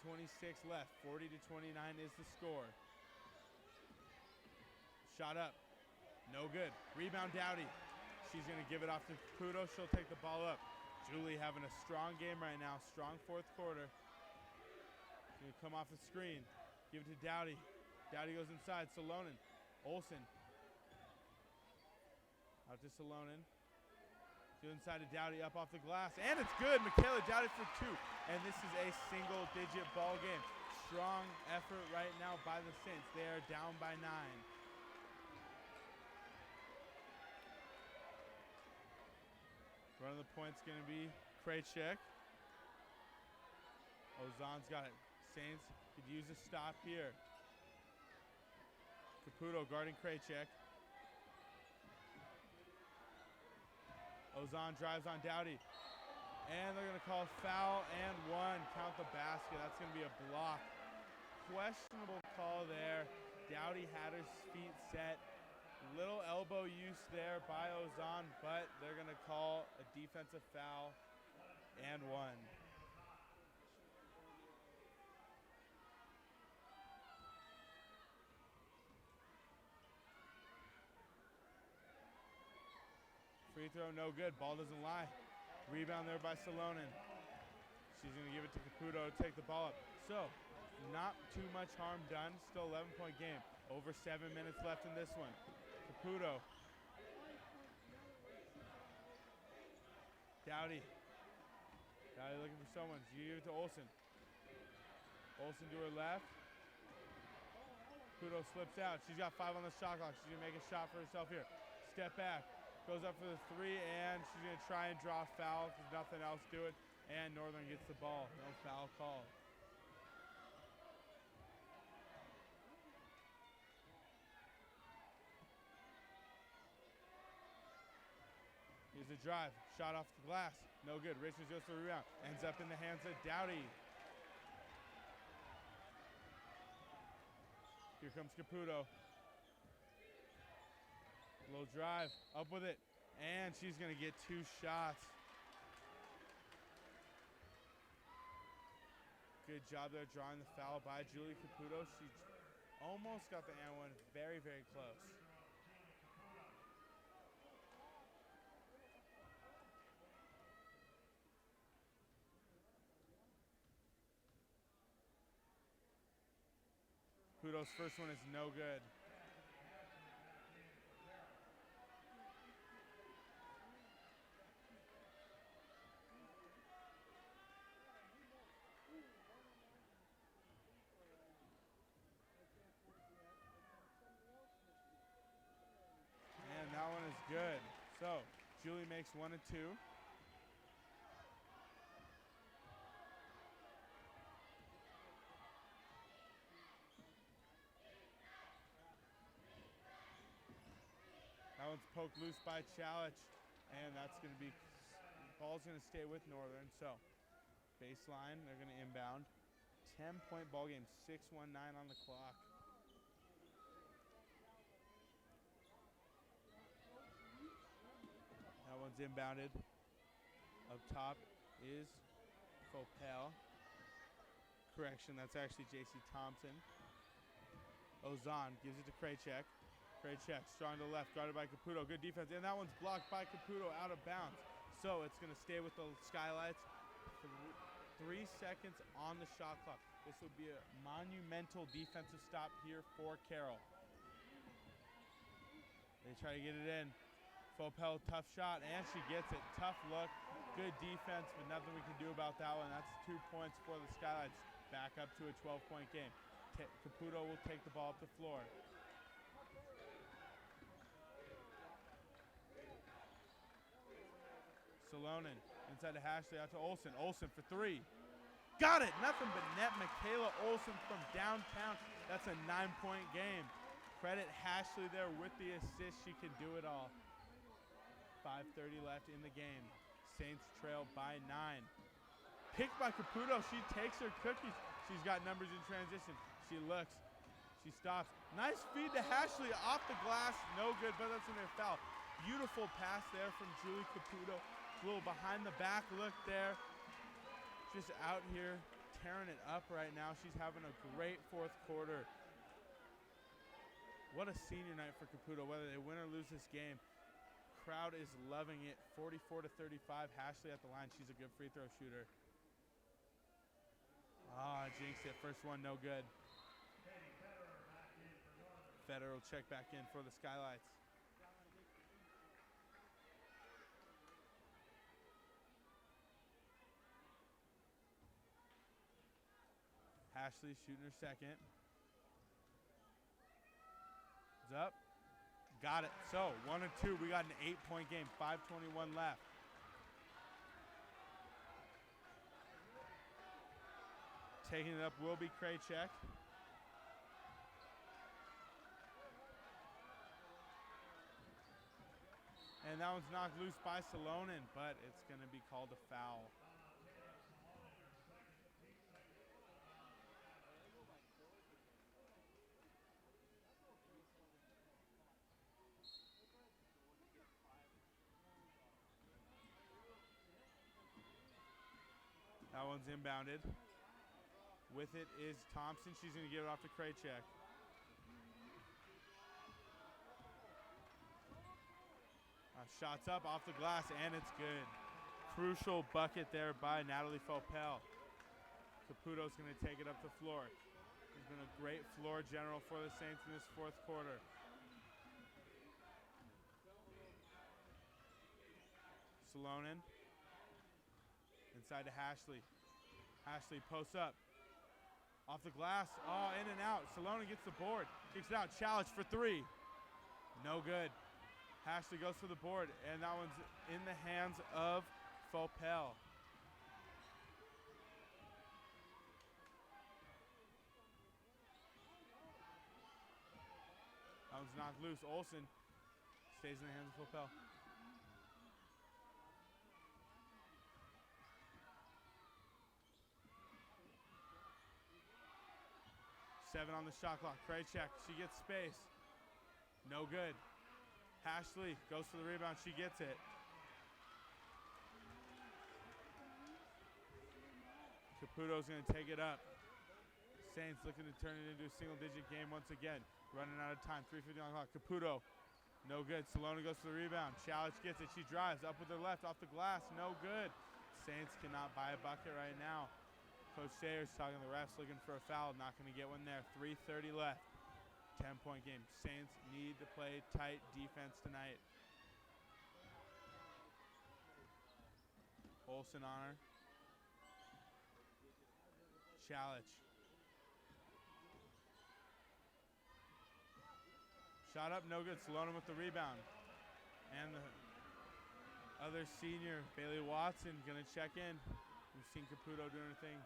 8:26 left. 40-29 is the score. Shot up. No good. Rebound Dowdy. She's going to give it off to Caputo. She'll take the ball up. Julie having a strong game right now. Strong fourth quarter. She's going to come off the screen. Give it to Dowdy. Dowdy goes inside. Salonen. Olsen. Out to Salonen. To inside to Dowdy, up off the glass. And it's good. Michaela Dowdy for 2. And this is a single-digit ball game. Strong effort right now by the Saints. They are down by 9. Running the point's going to be Krejcik. Ozan's got it. Saints could use a stop here. Caputo guarding Krejcik. Ozan drives on Dowdy. And they're going to call foul and 1. Count the basket. That's going to be a block. Questionable call there. Dowdy had her feet set. Little elbow use there by Ozan, but they're going to call a defensive foul and 1. Free throw, no good. Ball doesn't lie. Rebound there by Salonen. She's going to give it to Caputo to take the ball up. So, not too much harm done. Still 11-point game. Over 7 minutes left in this one. Caputo. Dowdy. Dowdy looking for someone. She give it to Olsen. Olsen to her left. Caputo slips out. She's got 5 on the shot clock. She's going to make a shot for herself here. Step back. Goes up for the 3, and she's going to try and draw a foul because nothing else to it. And Northern gets the ball. No foul call. Here's a drive. Shot off the glass. No good. Richards goes for a rebound. Ends up in the hands of Dowdy. Here comes Caputo. Low drive, up with it, and she's going to get 2 shots. Good job there drawing the foul by Julie Caputo. She almost got the and one, very, very close. Caputo's first one is no good. That one is good. So, Julie makes 1 and 2. That one's poked loose by Chalich, and that's going to be, ball's going to stay with Northern. So, baseline, they're going to inbound. 10-point ball game, 6:19 on the clock. That one's inbounded. Up top is Fopel. Correction, that's actually J.C. Thompson. Ozan gives it to Krejcik. Krejcik strong to the left, guarded by Caputo. Good defense, and that one's blocked by Caputo out of bounds. So it's going to stay with the Skylights. 3 seconds on the shot clock. This would be a monumental defensive stop here for Carroll. They try to get it in. Fopel, tough shot, and she gets it. Tough look, good defense, but nothing we can do about that one. That's 2 points for the Skylights. Back up to a 12-point game. Caputo will take the ball up the floor. Salonen inside to Hashley, out to Olsen. Olsen for 3. Got it! Nothing but net. Michaela Olsen from downtown. That's a 9-point game. Credit Hashley there with the assist. She can do it all. 5:30 left in the game. Saints trail by 9. Picked by Caputo. She takes her cookies. She's got numbers in transition. She looks. She stops. Nice feed to Hashley off the glass. No good, but that's going to be a foul. Beautiful pass there from Julie Caputo. A little behind the back look there. Just out here tearing it up right now. She's having a great 4th quarter. What a senior night for Caputo, whether they win or lose this game. Crowd is loving it. 44-35. Hashley at the line. She's a good free throw shooter. Jinxed it. First one, no good. Federer will check back in for the Skylights. Ashley shooting her second. It's up. Got it. So 1 and 2. We got an 8-point game. 5:21 left. Taking it up will be Krajcek. And that one's knocked loose by Salonen, but it's going to be called a foul. That one's inbounded. With it is Thompson. She's going to give it off to Krajcek. Shots up off the glass, and it's good. Crucial bucket there by Natalie Faupel. Caputo's going to take it up the floor. He's been a great floor general for the Saints in this fourth quarter. Salonen. Inside to Ashley. Ashley posts up. Off the glass. Oh, in and out. Salonen gets the board. Kicks it out. Challenge for three. No good. Ashley goes for the board, and that one's in the hands of Faupel. That one's knocked loose. Olsen stays in the hands of Faupel. Seven on the shot clock. Krajcek, she gets space. No good. Ashley goes for the rebound. She gets it. Caputo's going to take it up. Saints looking to turn it into a single-digit game once again. Running out of time. 3:50 on the clock. Caputo, no good. Salonen goes for the rebound. Challenge gets it. She drives up with her left off the glass. No good. Saints cannot buy a bucket right now. Coach Sayers talking to the refs, looking for a foul. Not going to get one there. 3:30 left. 10-point game. Saints need to play tight defense tonight. Olsen on her. Challenge. Shot up, no good. Salonen with the rebound. And the other senior, Bailey Watson, going to check in. We've seen Caputo doing her thing.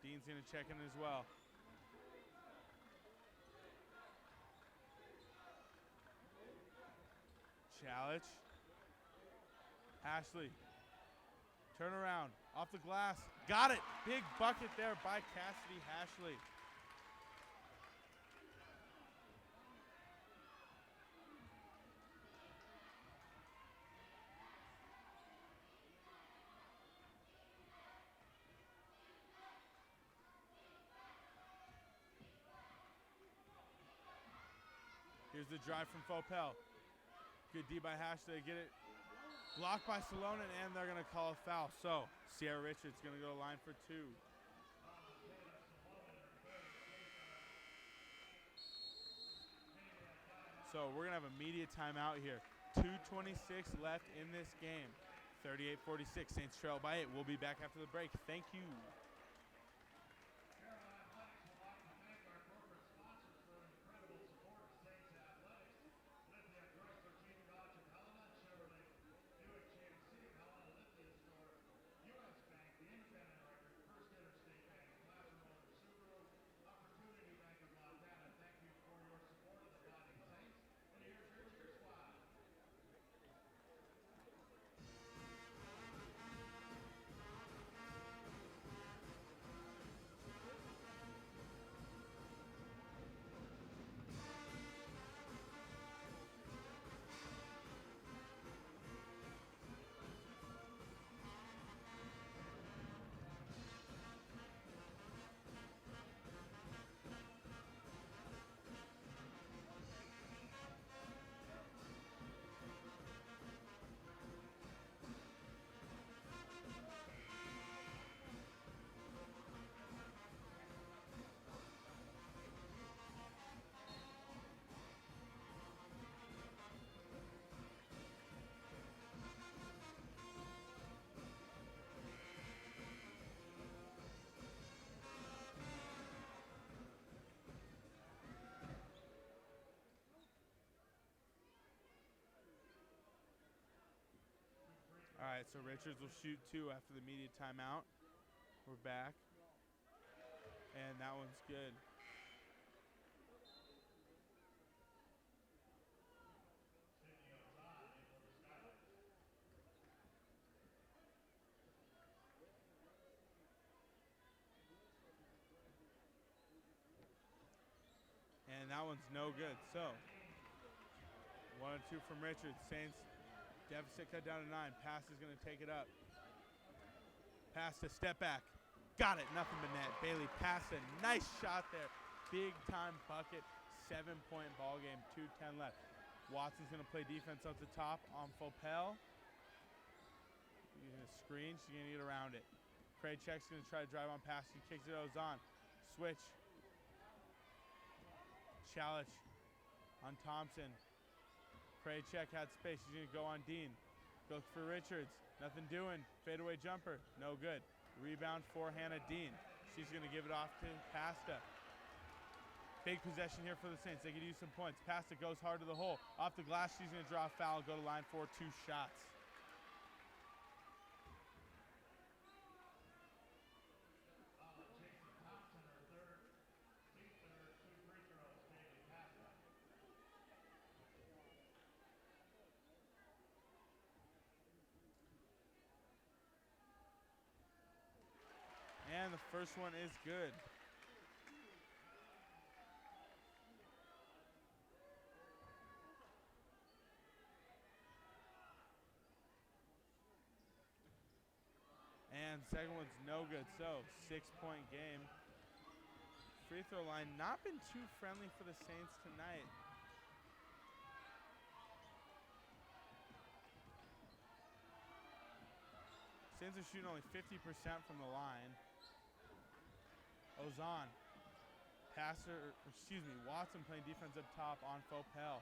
Dean's going to check in as well. Challenge. Ashley. Turn around. Off the glass. Got it. Big bucket there by Cassidy Ashley. Here's the drive from Faupel. Good D by Ashley. Get it blocked by Salonen, and they're going to call a foul. So Sierra Richards going to go line for two. So we're going to have a media timeout here. 2:26 left in this game. 38-46. Saints trail by 8. We'll be back after the break. Thank you. right, so Richards will shoot 2 after the immediate timeout. We're back. And that one's good. And that one's no good. So, 1 and 2 from Richards. Saints deficit cut down to 9. Pass is going to take it up. Pass to step back. Got it. Nothing but net. Bailey passed a nice shot there. Big time bucket. 7-point ball game. 2:10 left. Watson's going to play defense up the top on Fopel. She's going to screen. She's going to get around it. Krajicek's going to try to drive on pass. She kicks it to Ozan. Switch. Chalich on Thompson. Krajicek had space. She's going to go on Dean. Goes for Richards. Nothing doing. Fadeaway jumper. No good. Rebound for Hannah Dean. She's going to give it off to Pasta. Big possession here for the Saints. They could use some points. Pasta goes hard to the hole. Off the glass, she's going to draw a foul. Go to line for 2 shots. And the first one is good. And second one's no good. So 6-point game. Free throw line not been too friendly for the Saints tonight. Saints are shooting only 50% from the line. Ozan. Watson playing defense up top on Fopel.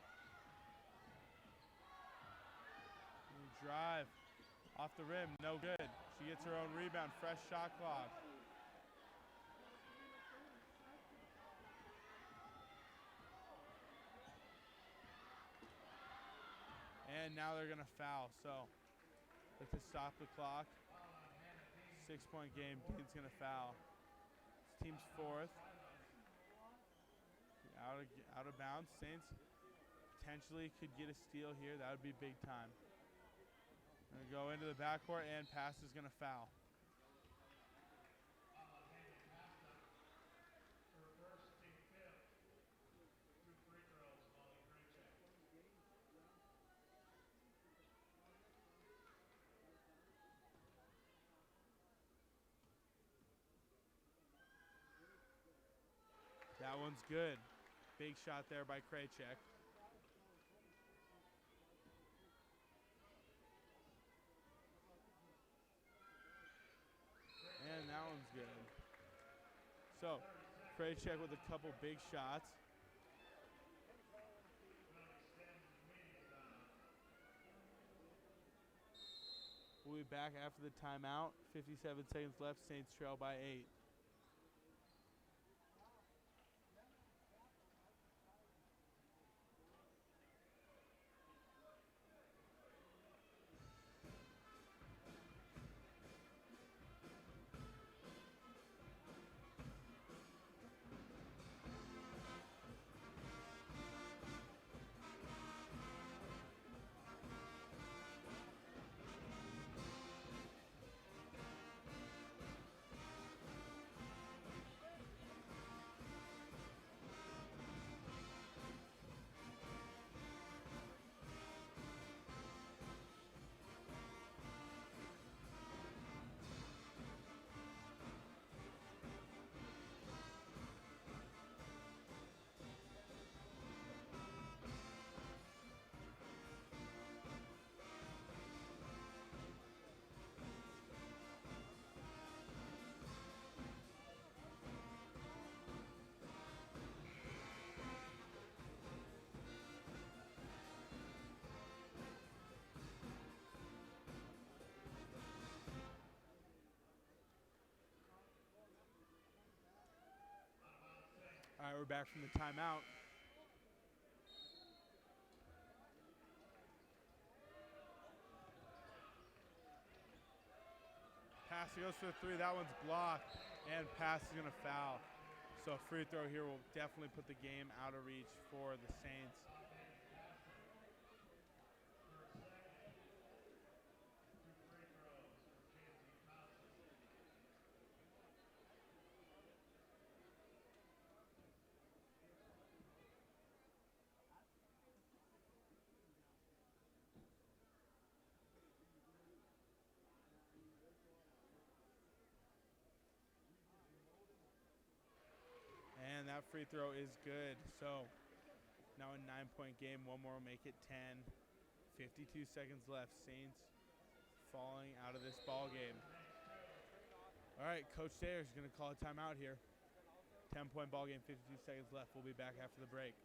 Drive. Off the rim, no good. She gets her own rebound, fresh shot clock. And now they're going to foul, so look to stop the clock. 6-point game, Dean's going to foul. This team's 4th. Out of bounds. Saints potentially could get a steal here. That would be big time. Going to go into the backcourt, and pass is going to foul. That one's good. Big shot there by Krajicek. And that one's good. So, Krajicek with a couple big shots. We'll be back after the timeout. 57 seconds left. Saints trail by 8. All right, we're back from the timeout. He goes for the three. That one's blocked, and pass is going to foul. So a free throw here will definitely put the game out of reach for the Saints. And that free throw is good. So now a 9-point game. One more will make it 10. 52 seconds left. Saints falling out of this ball game. All right, Coach Sayers is going to call a timeout here. 10-point ball game, 52 seconds left. We'll be back after the break.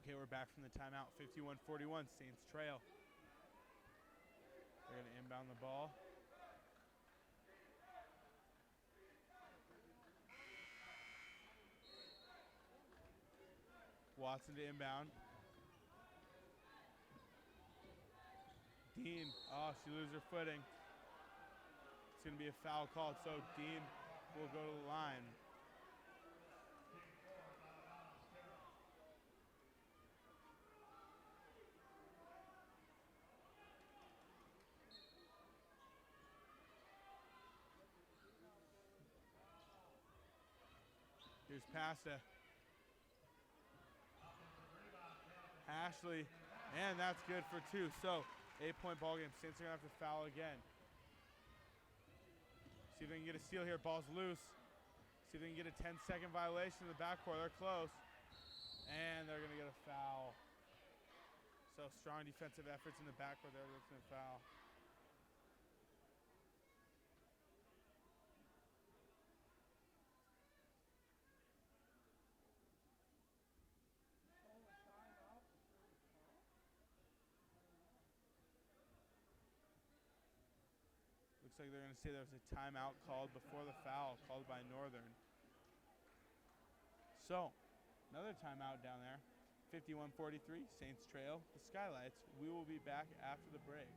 Okay, we're back from the timeout. 51-41, Saints trail. They're going to inbound the ball. Watson to inbound. Dean, she loses her footing. It's going to be a foul called, so Dean will go to the line. Here's Pasta. Ashley, and that's good for two. So, 8-point ball game. Saints are going to have to foul again. See if they can get a steal here. Ball's loose. See if they can get a 10-second violation in the backcourt. They're close. And they're going to get a foul. So, strong defensive efforts in the backcourt there. That's going to foul. Looks like they're going to say there was a timeout called before the foul, called by Northern. So, another timeout down there. 51-43, Saints trail the Skylights. We will be back after the break.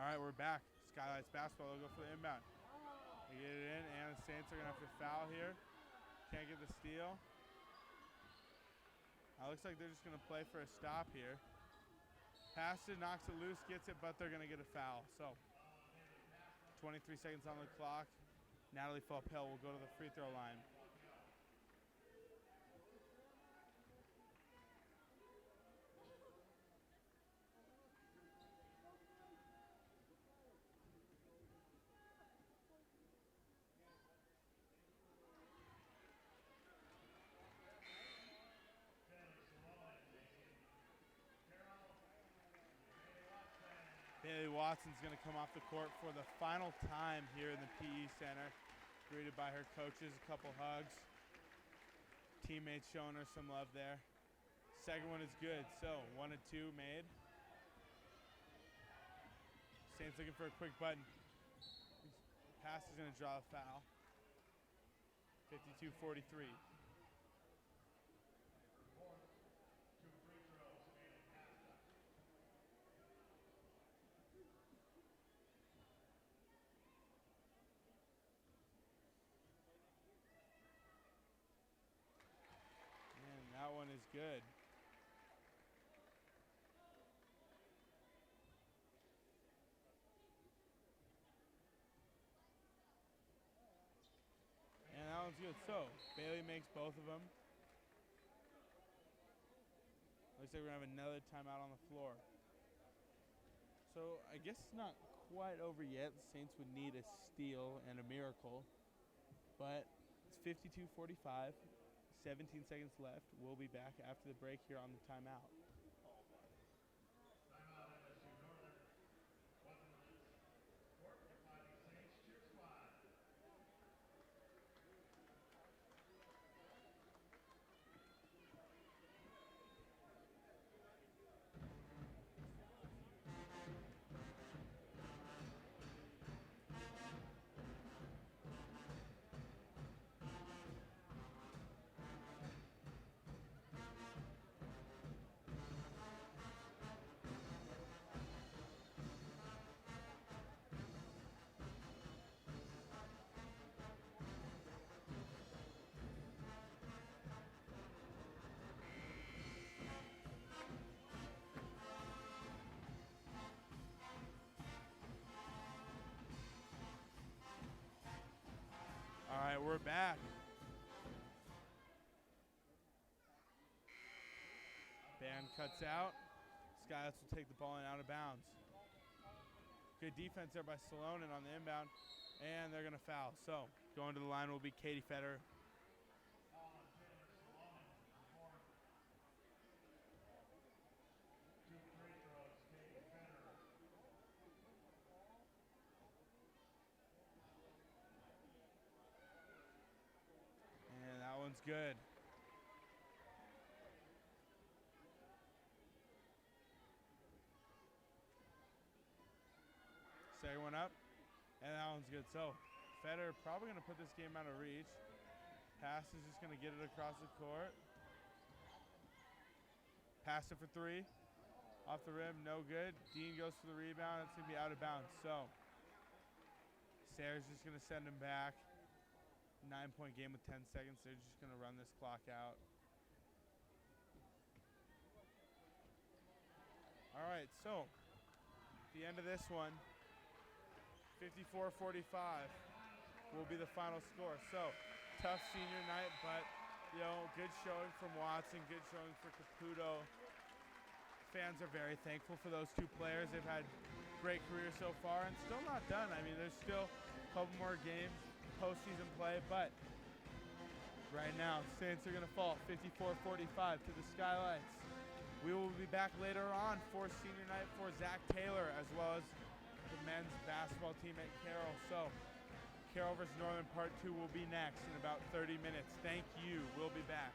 All right, we're back. Skylights basketball, they'll go for the inbound. They get it in, and the Saints are going to have to foul here. Can't get the steal. Looks like they're just going to play for a stop here. Passes, knocks it loose, gets it, but they're going to get a foul. So, 23 seconds on the clock. Natalie Falpel will go to the free throw line. Bailey Watson's going to come off the court for the final time here in the PE Center. Greeted by her coaches, a couple hugs. Teammates showing her some love there. Second one is good, so 1 and 2 made. Saints looking for a quick button. Pass is going to draw a foul. 52-43. And that one is good. And that one's good. So, Bailey makes both of them. Looks like we're going to have another timeout on the floor. So, I guess it's not quite over yet. The Saints would need a steal and a miracle. But it's 52-45. 17 seconds left. We'll be back after the break here on the timeout. Timeout MSU Northern. 1 minute. Court Fighting Saints. Cheer squad. All right, we're back. Band cuts out. Skylights will take the ball and out of bounds. Good defense there by Salonen on the inbound, and they're going to foul. So going to the line will be Katie Federer. And that one's good. Second one up, and that one's good. So Federer probably going to put this game out of reach. Pass is just going to get it across the court. Pass it for three. Off the rim, no good. Dean goes for the rebound. It's going to be out of bounds. So Sayre's just going to send him back. 9-point game with 10 seconds. They're just going to run this clock out. All right, so the end of this one, 54-45 will be the final score. So tough senior night, but good showing from Watson, good showing for Caputo. Fans are very thankful for those two players. They've had great careers so far and still not done. I mean, there's still a couple more games, postseason play, but right now, Saints are going to fall 54-45 to the Skylights. We will be back later on for senior night for Zach Taylor, as well as the men's basketball team at Carroll. So Carroll vs. Northern Part 2 will be next in about 30 minutes. Thank you. We'll be back.